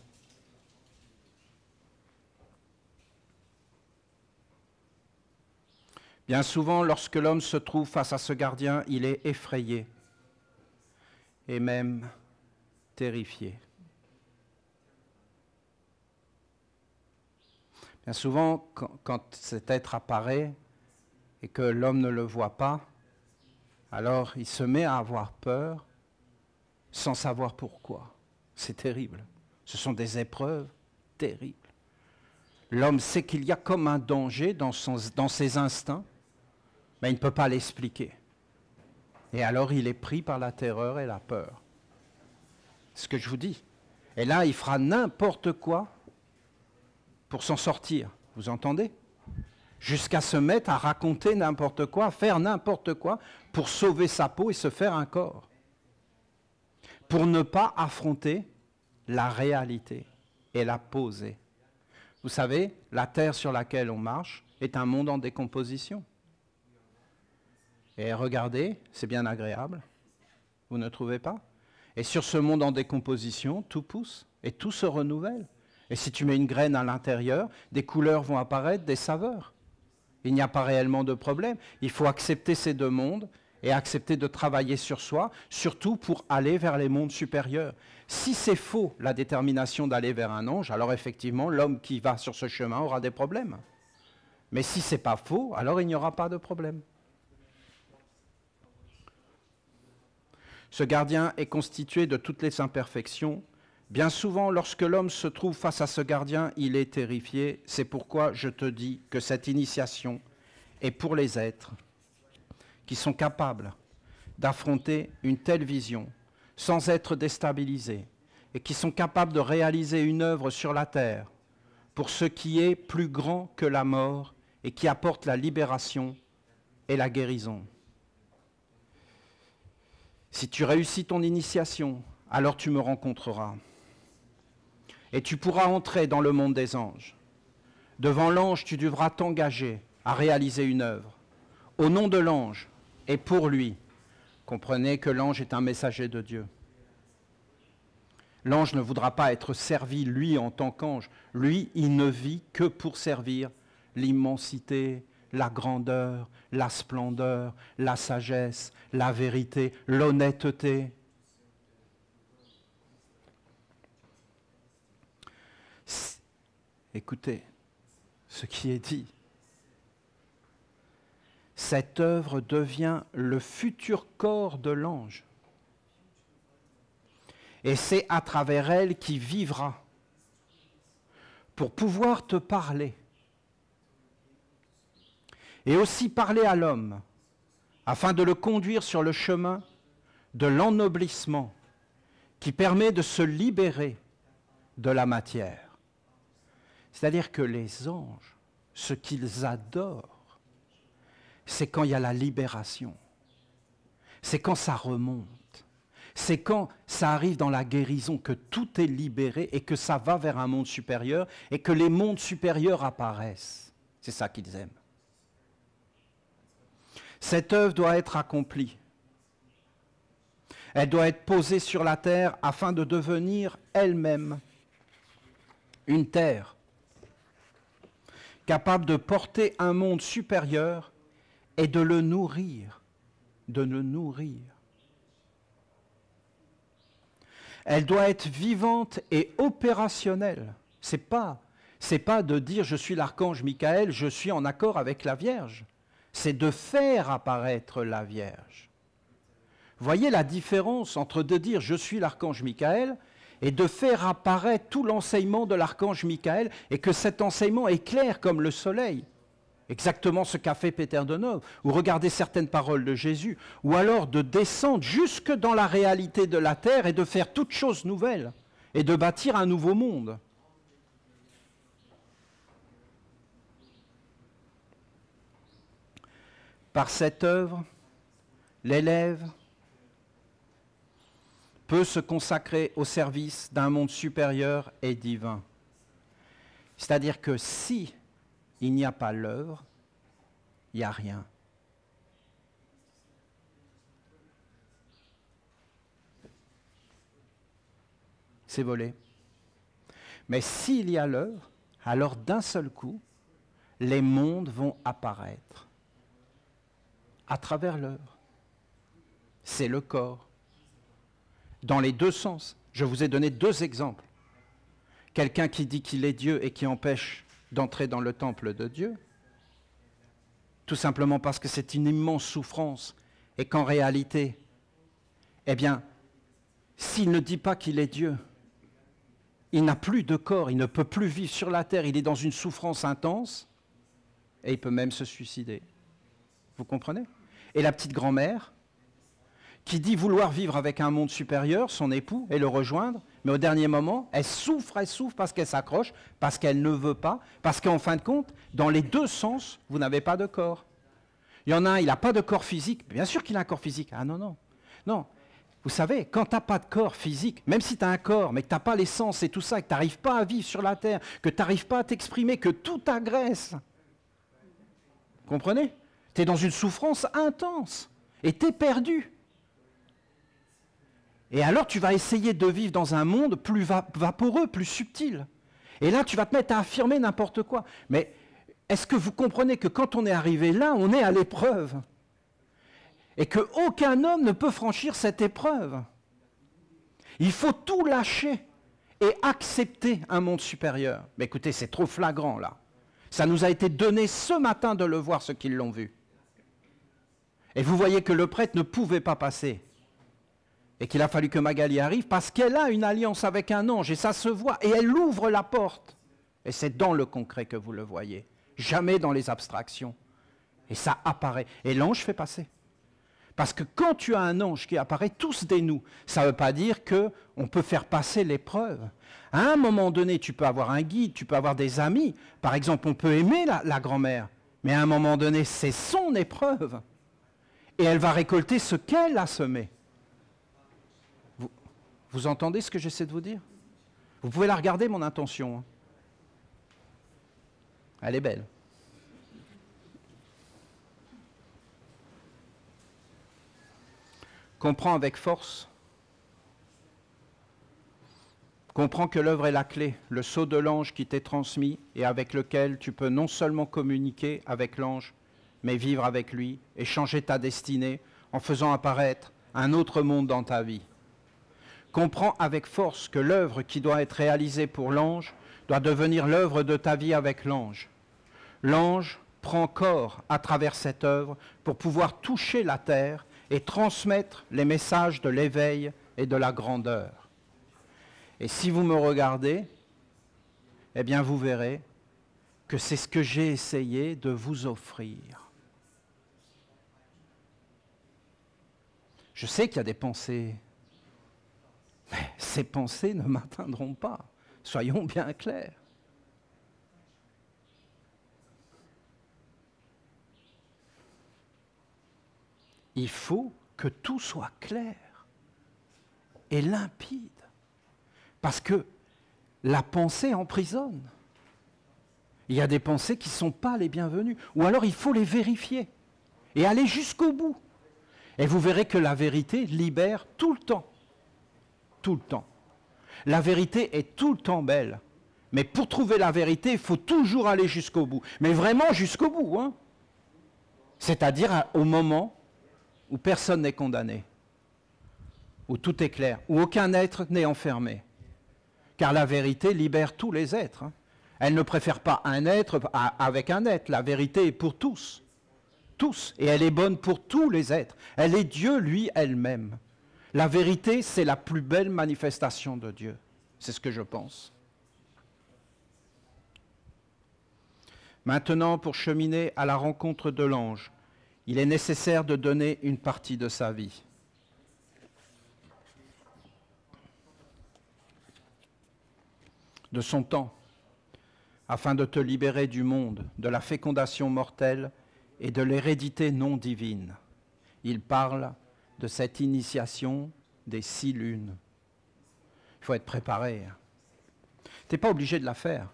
Bien souvent, lorsque l'homme se trouve face à ce gardien, il est effrayé et même terrifié. Bien souvent, quand cet être apparaît et que l'homme ne le voit pas, alors il se met à avoir peur sans savoir pourquoi. C'est terrible. Ce sont des épreuves terribles. L'homme sait qu'il y a comme un danger dans ses instincts, mais il ne peut pas l'expliquer. Et alors il est pris par la terreur et la peur. C'est ce que je vous dis. Et là, il fera n'importe quoi pour s'en sortir. Vous entendez? Jusqu'à se mettre à raconter n'importe quoi, faire n'importe quoi pour sauver sa peau et se faire un corps. Pour ne pas affronter la réalité et la poser. Vous savez, la terre sur laquelle on marche est un monde en décomposition. Et regardez, c'est bien agréable. Vous ne trouvez pas? Et sur ce monde en décomposition, tout pousse et tout se renouvelle. Et si tu mets une graine à l'intérieur, des couleurs vont apparaître, des saveurs. Il n'y a pas réellement de problème. Il faut accepter ces deux mondes et accepter de travailler sur soi, surtout pour aller vers les mondes supérieurs. Si c'est faux, la détermination d'aller vers un ange, alors effectivement, l'homme qui va sur ce chemin aura des problèmes. Mais si ce n'est pas faux, alors il n'y aura pas de problème. Ce gardien est constitué de toutes les imperfections. Bien souvent, lorsque l'homme se trouve face à ce gardien, il est terrifié. C'est pourquoi je te dis que cette initiation est pour les êtres qui sont capables d'affronter une telle vision sans être déstabilisés et qui sont capables de réaliser une œuvre sur la terre pour ce qui est plus grand que la mort et qui apporte la libération et la guérison. Si tu réussis ton initiation, alors tu me rencontreras. Et tu pourras entrer dans le monde des anges. Devant l'ange, tu devras t'engager à réaliser une œuvre. Au nom de l'ange et pour lui, comprenez que l'ange est un messager de Dieu. L'ange ne voudra pas être servi, lui, en tant qu'ange. Lui, il ne vit que pour servir l'immensité, la grandeur, la splendeur, la sagesse, la vérité, l'honnêteté. Écoutez ce qui est dit. Cette œuvre devient le futur corps de l'ange. Et c'est à travers elle qu'il vivra pour pouvoir te parler. Et aussi parler à l'homme, afin de le conduire sur le chemin de l'ennoblissement qui permet de se libérer de la matière. C'est-à-dire que les anges, ce qu'ils adorent, c'est quand il y a la libération. C'est quand ça remonte. C'est quand ça arrive dans la guérison, que tout est libéré et que ça va vers un monde supérieur et que les mondes supérieurs apparaissent. C'est ça qu'ils aiment. Cette œuvre doit être accomplie. Elle doit être posée sur la terre afin de devenir elle-même une terre capable de porter un monde supérieur et de le nourrir, Elle doit être vivante et opérationnelle. C'est pas de dire je suis l'archange Michael, je suis en accord avec la Vierge. C'est de faire apparaître la Vierge. Voyez la différence entre de dire je suis l'archange Michael et de faire apparaître tout l'enseignement de l'archange Michael et que cet enseignement est clair comme le soleil. Exactement ce qu'a fait Peter Donov, ou regardez certaines paroles de Jésus, ou alors de descendre jusque dans la réalité de la terre et de faire toutes choses nouvelles et de bâtir un nouveau monde. Par cette œuvre, l'élève peut se consacrer au service d'un monde supérieur et divin. C'est-à-dire que si il n'y a pas l'œuvre, il n'y a rien. C'est volé. Mais s'il y a l'œuvre, alors d'un seul coup, les mondes vont apparaître à travers l'œuvre. C'est le corps. Dans les deux sens. Je vous ai donné deux exemples. Quelqu'un qui dit qu'il est Dieu et qui empêche d'entrer dans le temple de Dieu, tout simplement parce que c'est une immense souffrance et qu'en réalité, eh bien, s'il ne dit pas qu'il est Dieu, il n'a plus de corps, il ne peut plus vivre sur la terre, il est dans une souffrance intense et il peut même se suicider. Vous comprenez? Et la petite grand-mère qui dit vouloir vivre avec un monde supérieur, son époux, et le rejoindre, mais au dernier moment, elle souffre parce qu'elle s'accroche, parce qu'elle ne veut pas, parce qu'en fin de compte, dans les deux sens, vous n'avez pas de corps. Il y en a un, il n'a pas de corps physique, bien sûr qu'il a un corps physique. Ah non, non, non. Vous savez, quand tu n'as pas de corps physique, même si tu as un corps, mais que tu n'as pas les sens et tout ça, que tu n'arrives pas à vivre sur la terre, que tu n'arrives pas à t'exprimer, que tout t'agresse, vous comprenez? Tu es dans une souffrance intense et tu es perdu. Et alors tu vas essayer de vivre dans un monde plus vaporeux, plus subtil. Et là tu vas te mettre à affirmer n'importe quoi. Mais est-ce que vous comprenez que quand on est arrivé là, on est à l'épreuve? Et qu'aucun homme ne peut franchir cette épreuve. Il faut tout lâcher et accepter un monde supérieur. Mais écoutez, c'est trop flagrant là. Ça nous a été donné ce matin de le voir, ceux qui l'ont vu. Et vous voyez que le prêtre ne pouvait pas passer. Et qu'il a fallu que Magali arrive parce qu'elle a une alliance avec un ange et ça se voit. Et elle ouvre la porte. Et c'est dans le concret que vous le voyez. Jamais dans les abstractions. Et ça apparaît. Et l'ange fait passer. Parce que quand tu as un ange qui apparaît, tout se dénoue. Ça ne veut pas dire qu'on peut faire passer l'épreuve. À un moment donné, tu peux avoir un guide, tu peux avoir des amis. Par exemple, on peut aimer la grand-mère. Mais à un moment donné, c'est son épreuve. Et elle va récolter ce qu'elle a semé. Vous entendez ce que j'essaie de vous dire? Vous pouvez la regarder, mon intention. Elle est belle. Comprends avec force. Comprends que l'œuvre est la clé, le sceau de l'ange qui t'est transmis et avec lequel tu peux non seulement communiquer avec l'ange, mais vivre avec lui et changer ta destinée en faisant apparaître un autre monde dans ta vie. Comprends avec force que l'œuvre qui doit être réalisée pour l'ange doit devenir l'œuvre de ta vie avec l'ange. L'ange prend corps à travers cette œuvre pour pouvoir toucher la terre et transmettre les messages de l'éveil et de la grandeur. Et si vous me regardez, eh bien vous verrez que c'est ce que j'ai essayé de vous offrir. Je sais qu'il y a des pensées. Mais ces pensées ne m'atteindront pas. Soyons bien clairs. Il faut que tout soit clair et limpide. Parce que la pensée emprisonne. Il y a des pensées qui ne sont pas les bienvenues. Ou alors il faut les vérifier et aller jusqu'au bout. Et vous verrez que la vérité libère tout le temps. Tout le temps. La vérité est tout le temps belle. Mais pour trouver la vérité, il faut toujours aller jusqu'au bout. Mais vraiment jusqu'au bout. Hein. C'est-à-dire au moment où personne n'est condamné. Où tout est clair. Où aucun être n'est enfermé. Car la vérité libère tous les êtres. Hein. Elle ne préfère pas un être avec un être. La vérité est pour tous. Tous. Et elle est bonne pour tous les êtres. Elle est Dieu, lui, elle-même. La vérité, c'est la plus belle manifestation de Dieu. C'est ce que je pense. Maintenant, pour cheminer à la rencontre de l'ange, il est nécessaire de donner une partie de sa vie. De son temps, afin de te libérer du monde, de la fécondation mortelle et de l'hérédité non divine. Il parle de cette initiation des 6 lunes. Il faut être préparé. Tu n'es pas obligé de la faire.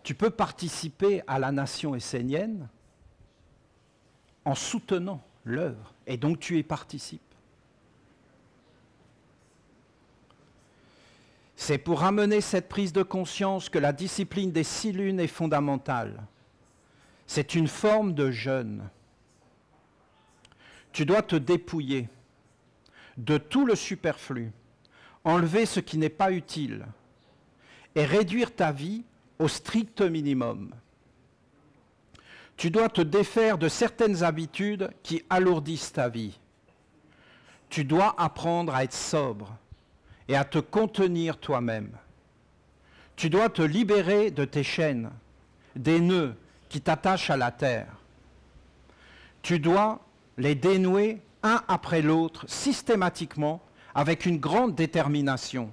Tu peux participer à la nation essénienne en soutenant l'œuvre, et donc tu y participes. C'est pour amener cette prise de conscience que la discipline des 6 lunes est fondamentale. C'est une forme de jeûne. Tu dois te dépouiller de tout le superflu, enlever ce qui n'est pas utile et réduire ta vie au strict minimum. Tu dois te défaire de certaines habitudes qui alourdissent ta vie. Tu dois apprendre à être sobre et à te contenir toi-même. Tu dois te libérer de tes chaînes, des nœuds qui t'attachent à la terre. Tu dois les dénouer un après l'autre, systématiquement, avec une grande détermination.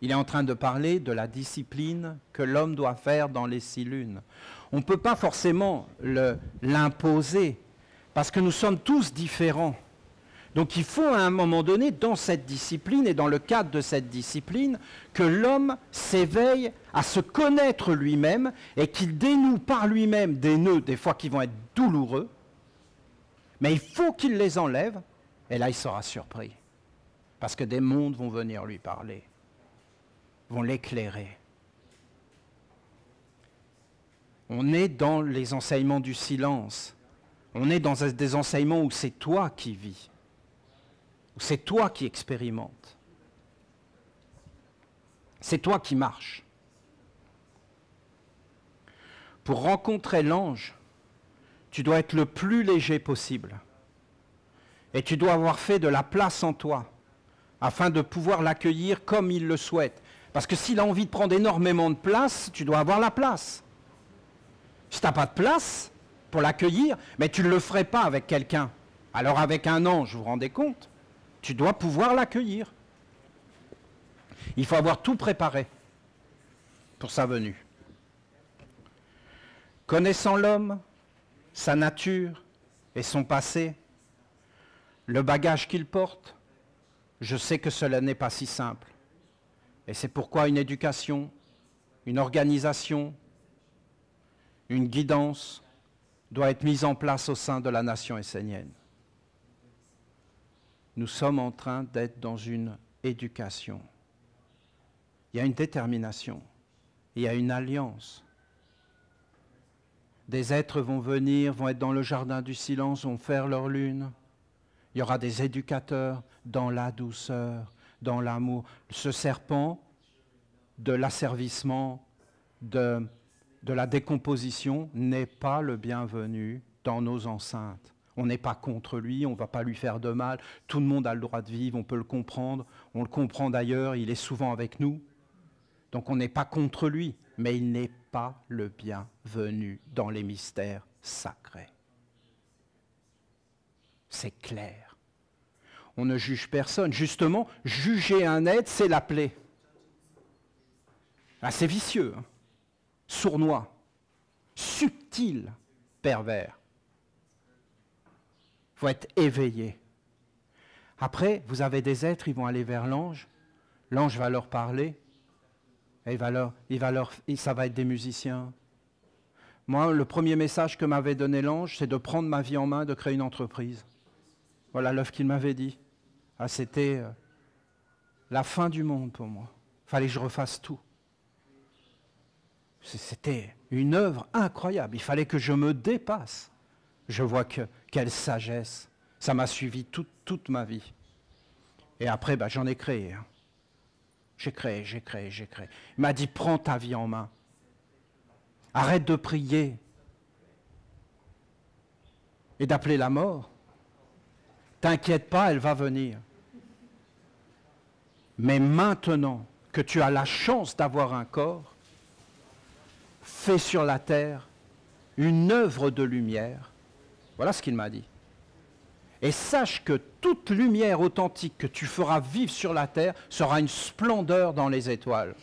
Il est en train de parler de la discipline que l'homme doit faire dans les 6 lunes. On ne peut pas forcément l'imposer, parce que nous sommes tous différents. Donc il faut à un moment donné, dans cette discipline et dans le cadre de cette discipline, que l'homme s'éveille à se connaître lui-même et qu'il dénoue par lui-même des nœuds, des fois qui vont être douloureux, mais il faut qu'il les enlève, et là il sera surpris. Parce que des mondes vont venir lui parler, vont l'éclairer. On est dans les enseignements du silence. On est dans des enseignements où c'est toi qui vis, où c'est toi qui expérimentes. C'est toi qui marches. Pour rencontrer l'ange, tu dois être le plus léger possible. Et tu dois avoir fait de la place en toi, afin de pouvoir l'accueillir comme il le souhaite. Parce que s'il a envie de prendre énormément de place, tu dois avoir la place. Si tu n'as pas de place pour l'accueillir, mais tu ne le ferais pas avec quelqu'un. Alors avec un ange, vous vous rendez compte? Tu dois pouvoir l'accueillir. Il faut avoir tout préparé pour sa venue. Connaissant l'homme, sa nature et son passé, le bagage qu'il porte, je sais que cela n'est pas si simple. Et c'est pourquoi une éducation, une organisation, une guidance doit être mise en place au sein de la nation essénienne. Nous sommes en train d'être dans une éducation. Il y a une détermination, il y a une alliance. Des êtres vont venir, vont être dans le jardin du silence, vont faire leur lune. Il y aura des éducateurs dans la douceur, dans l'amour. Ce serpent de l'asservissement, de la décomposition n'est pas le bienvenu dans nos enceintes. On n'est pas contre lui, on ne va pas lui faire de mal. Tout le monde a le droit de vivre, on peut le comprendre. On le comprend d'ailleurs, il est souvent avec nous. Donc on n'est pas contre lui, mais il n'est pas le bienvenu dans les mystères sacrés. C'est clair. On ne juge personne. Justement, juger un être, c'est l'appeler. Ah, c'est vicieux, hein. Sournois, subtil, pervers. Il faut être éveillé. Après, vous avez des êtres, ils vont aller vers l'ange. L'ange va leur parler. Et ça va être des musiciens. Moi, le premier message que m'avait donné l'ange, c'est de prendre ma vie en main, de créer une entreprise. Voilà l'œuvre qu'il m'avait dit. Ah, c'était la fin du monde pour moi. Il fallait que je refasse tout. C'était une œuvre incroyable. Il fallait que je me dépasse. Je vois quelle sagesse. Ça m'a suivi toute ma vie. Et après, j'en ai créé. Hein. J'ai créé. Il m'a dit, prends ta vie en main. Arrête de prier et d'appeler la mort. T'inquiète pas, elle va venir. Mais maintenant que tu as la chance d'avoir un corps, fais sur la terre une œuvre de lumière. Voilà ce qu'il m'a dit. Et sache que toute lumière authentique que tu feras vivre sur la terre sera une splendeur dans les étoiles.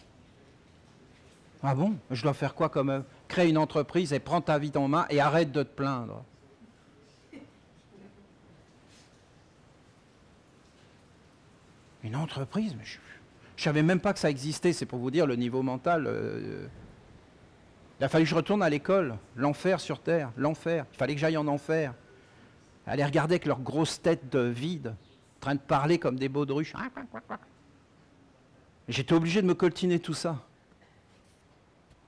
Ah bon? Je dois faire quoi comme œuvre? Crée une entreprise et prends ta vie en main et arrête de te plaindre. Une entreprise, mais je ne savais même pas que ça existait, c'est pour vous dire le niveau mental. Il a fallu que je retourne à l'école, l'enfer sur Terre, l'enfer. Il fallait que j'aille en enfer. Aller regarder avec leurs grosses têtes vides, en train de parler comme des baudruches. J'étais obligé de me coltiner tout ça.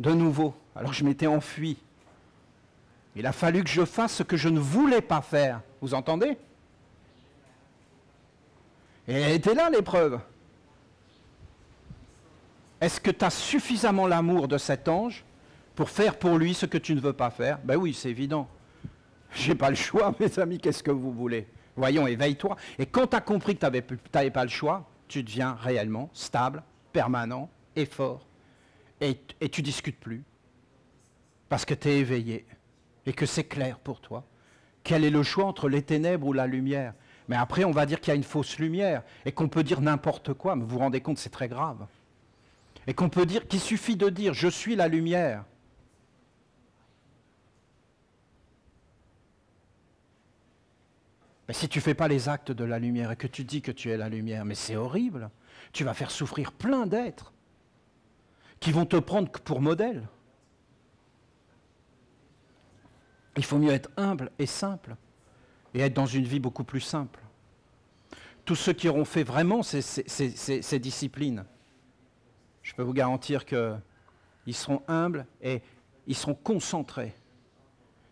De nouveau. Alors je m'étais enfui. Il a fallu que je fasse ce que je ne voulais pas faire. Vous entendez? Et elle était là, l'épreuve. Est-ce que tu as suffisamment l'amour de cet ange pour faire pour lui ce que tu ne veux pas faire? Ben oui, c'est évident. J'ai pas le choix, mes amis, qu'est-ce que vous voulez? Voyons, éveille-toi. Et quand tu as compris que tu n'avais pas le choix, tu deviens réellement stable, permanent et fort. Et tu ne discutes plus. Parce que tu es éveillé. Et que c'est clair pour toi. Quel est le choix entre les ténèbres ou la lumière? Mais après, on va dire qu'il y a une fausse lumière. Et qu'on peut dire n'importe quoi. Mais vous vous rendez compte, c'est très grave. Et qu'on peut dire qu'il suffit de dire « je suis la lumière ». Mais si tu ne fais pas les actes de la lumière et que tu dis que tu es la lumière, mais c'est horrible. Tu vas faire souffrir plein d'êtres qui vont te prendre pour modèle. Il faut mieux être humble et simple et être dans une vie beaucoup plus simple. Tous ceux qui auront fait vraiment ces disciplines, je peux vous garantir qu'ils seront humbles et ils seront concentrés.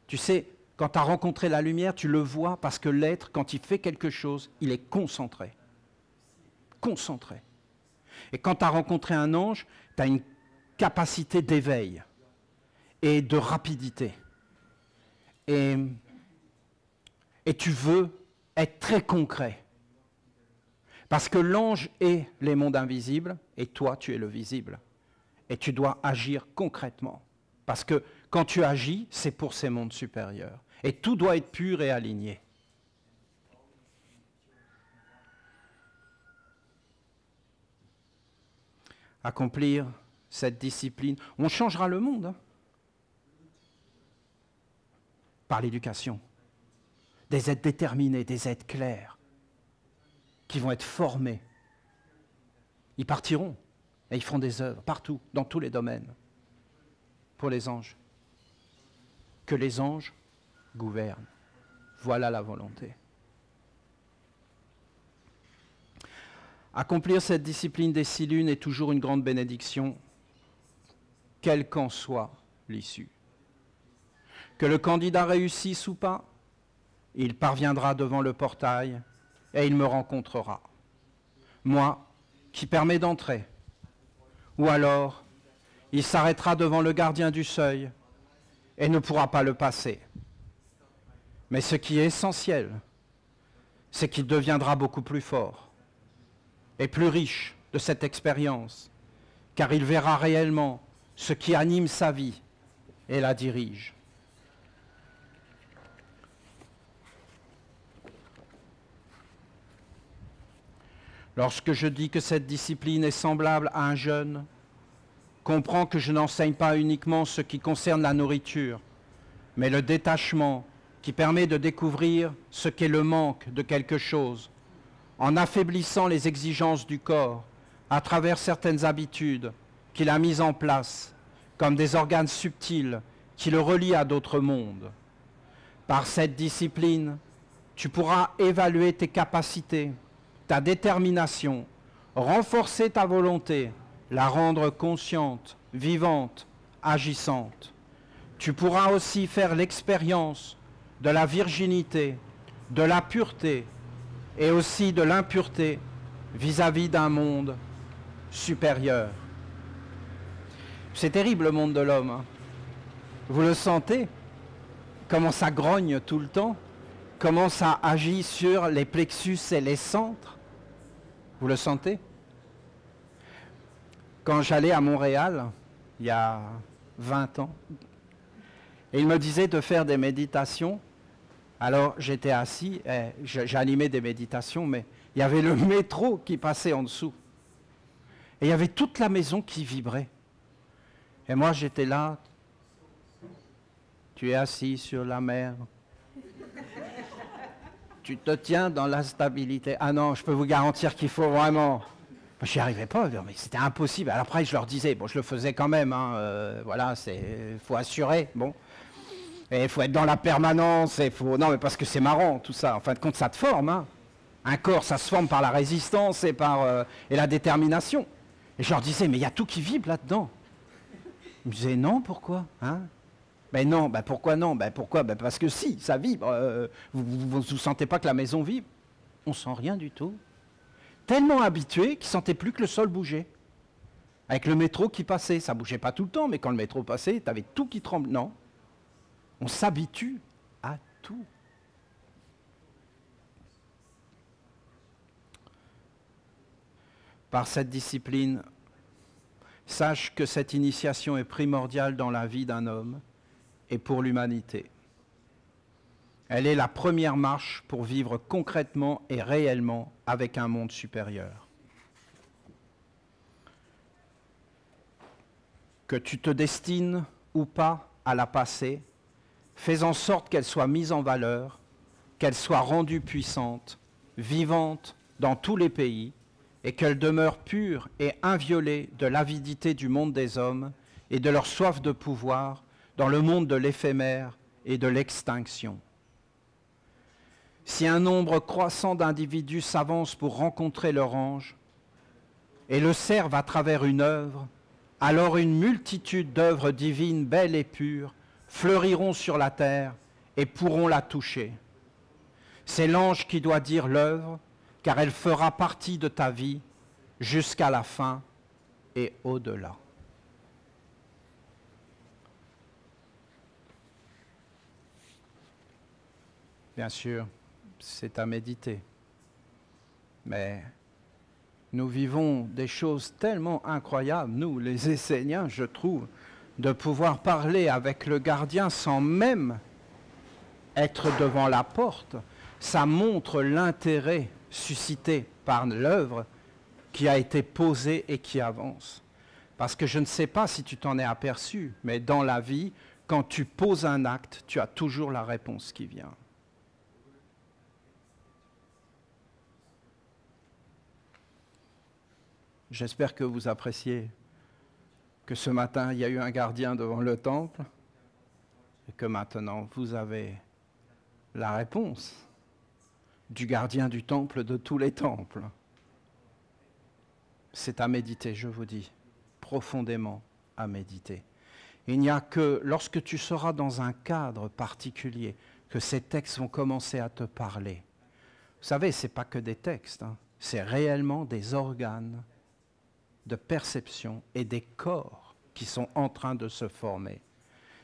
Tu sais, quand tu as rencontré la lumière, tu le vois parce que l'être, quand il fait quelque chose, il est concentré. Concentré. Et quand tu as rencontré un ange, tu as une capacité d'éveil et de rapidité. Et tu veux être très concret. Parce que l'ange est les mondes invisibles et toi, tu es le visible. Et tu dois agir concrètement. Parce que quand tu agis, c'est pour ces mondes supérieurs. Et tout doit être pur et aligné. Accomplir cette discipline, on changera le monde hein, par l'éducation. Des êtres déterminés, des êtres clairs, qui vont être formés. Ils partiront et ils feront des œuvres partout, dans tous les domaines, pour les anges. Que les anges gouvernent. Voilà la volonté. Accomplir cette discipline des 6 lunes est toujours une grande bénédiction, quelle qu'en soit l'issue. Que le candidat réussisse ou pas, il parviendra devant le portail et il me rencontrera. Moi, qui permets d'entrer. Ou alors, il s'arrêtera devant le gardien du seuil et ne pourra pas le passer. Mais ce qui est essentiel, c'est qu'il deviendra beaucoup plus fort et plus riche de cette expérience, car il verra réellement ce qui anime sa vie et la dirige. Lorsque je dis que cette discipline est semblable à un jeûne, comprends que je n'enseigne pas uniquement ce qui concerne la nourriture, mais le détachement qui permet de découvrir ce qu'est le manque de quelque chose, en affaiblissant les exigences du corps à travers certaines habitudes qu'il a mises en place, comme des organes subtils qui le relient à d'autres mondes. Par cette discipline, tu pourras évaluer tes capacités, ta détermination, renforcer ta volonté, la rendre consciente, vivante, agissante. Tu pourras aussi faire l'expérience de la virginité, de la pureté et aussi de l'impureté vis-à-vis d'un monde supérieur. C'est terrible le monde de l'homme. Hein. Vous le sentez? Comment ça grogne tout le temps? Comment ça agit sur les plexus et les centres? Vous le sentez? Quand j'allais à Montréal, il y a 20 ans, et il me disait de faire des méditations. Alors j'étais assis, j'animais des méditations, mais il y avait le métro qui passait en dessous. Et il y avait toute la maison qui vibrait. Et moi j'étais là, tu es assis sur la mer. Tu te tiens dans la stabilité. Ah non, je peux vous garantir qu'il faut vraiment... Je n'y arrivais pas, mais c'était impossible. Alors après, je leur disais, bon, je le faisais quand même, hein, voilà, il faut assurer, bon. Et il faut être dans la permanence, il faut... Non, mais parce que c'est marrant, tout ça. En fin de compte, ça te forme, hein. Un corps, ça se forme par la résistance et la détermination. Et je leur disais, mais il y a tout qui vibre là-dedans. Ils me disaient, non, pourquoi, hein? Ben non, ben pourquoi non? Ben pourquoi? Ben parce que si, ça vibre. Vous ne sentez pas que la maison vibre? On sent rien du tout. Tellement habitués qu'ils ne sentaient plus que le sol bougeait. Avec le métro qui passait, ça ne bougeait pas tout le temps, mais quand le métro passait, tu avais tout qui tremblait. Non. On s'habitue à tout. Par cette discipline, sache que cette initiation est primordiale dans la vie d'un homme et pour l'humanité. Elle est la première marche pour vivre concrètement et réellement avec un monde supérieur. Que tu te destines ou pas à la passer, fais en sorte qu'elle soit mise en valeur, qu'elle soit rendue puissante, vivante dans tous les pays, et qu'elle demeure pure et inviolée de l'avidité du monde des hommes et de leur soif de pouvoir dans le monde de l'éphémère et de l'extinction. Si un nombre croissant d'individus s'avance pour rencontrer leur ange et le servent à travers une œuvre, alors une multitude d'œuvres divines belles et pures fleuriront sur la terre et pourront la toucher. C'est l'ange qui doit dire l'œuvre, car elle fera partie de ta vie jusqu'à la fin et au-delà. Bien sûr, c'est à méditer. Mais nous vivons des choses tellement incroyables, nous, les Esséniens, je trouve, de pouvoir parler avec le gardien sans même être devant la porte. Ça montre l'intérêt suscité par l'œuvre qui a été posée et qui avance. Parce que je ne sais pas si tu t'en es aperçu, mais dans la vie, quand tu poses un acte, tu as toujours la réponse qui vient. J'espère que vous appréciez que ce matin, il y a eu un gardien devant le temple et que maintenant, vous avez la réponse du gardien du temple de tous les temples. C'est à méditer, je vous dis, profondément à méditer. Il n'y a que lorsque tu seras dans un cadre particulier que ces textes vont commencer à te parler. Vous savez, ce n'est pas que des textes, hein, c'est réellement des organes de perception et des corps qui sont en train de se former.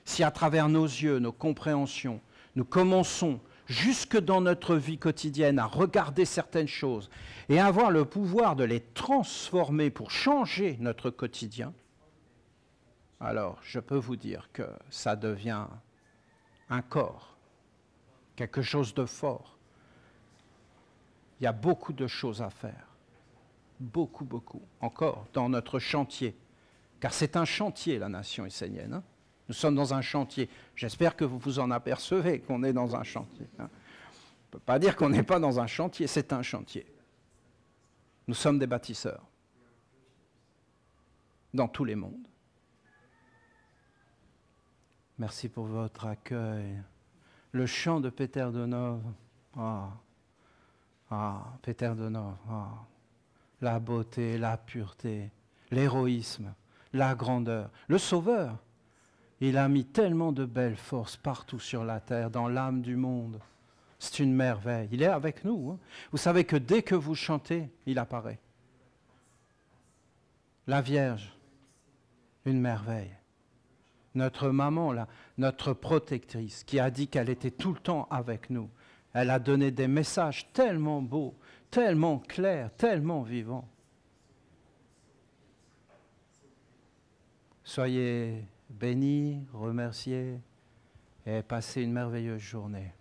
Si à travers nos yeux, nos compréhensions, nous commençons jusque dans notre vie quotidienne à regarder certaines choses et à avoir le pouvoir de les transformer pour changer notre quotidien, alors je peux vous dire que ça devient un corps, quelque chose de fort. Il y a beaucoup de choses à faire. Beaucoup, encore dans notre chantier. Car c'est un chantier, la nation essénienne. Hein. Nous sommes dans un chantier. J'espère que vous vous en apercevez qu'on est dans un chantier. Hein. On ne peut pas dire qu'on n'est pas dans un chantier, c'est un chantier. Nous sommes des bâtisseurs. Dans tous les mondes. Merci pour votre accueil. Le chant de Peter Donov. Peter Donov. La beauté, la pureté, l'héroïsme, la grandeur. Le Sauveur, il a mis tellement de belles forces partout sur la terre, dans l'âme du monde. C'est une merveille. Il est avec nous. Hein. Vous savez que dès que vous chantez, il apparaît. La Vierge, une merveille. Notre maman, là, notre protectrice, qui a dit qu'elle était tout le temps avec nous. Elle a donné des messages tellement beaux, tellement clairs, tellement vivants. Soyez bénis, remerciés et passez une merveilleuse journée.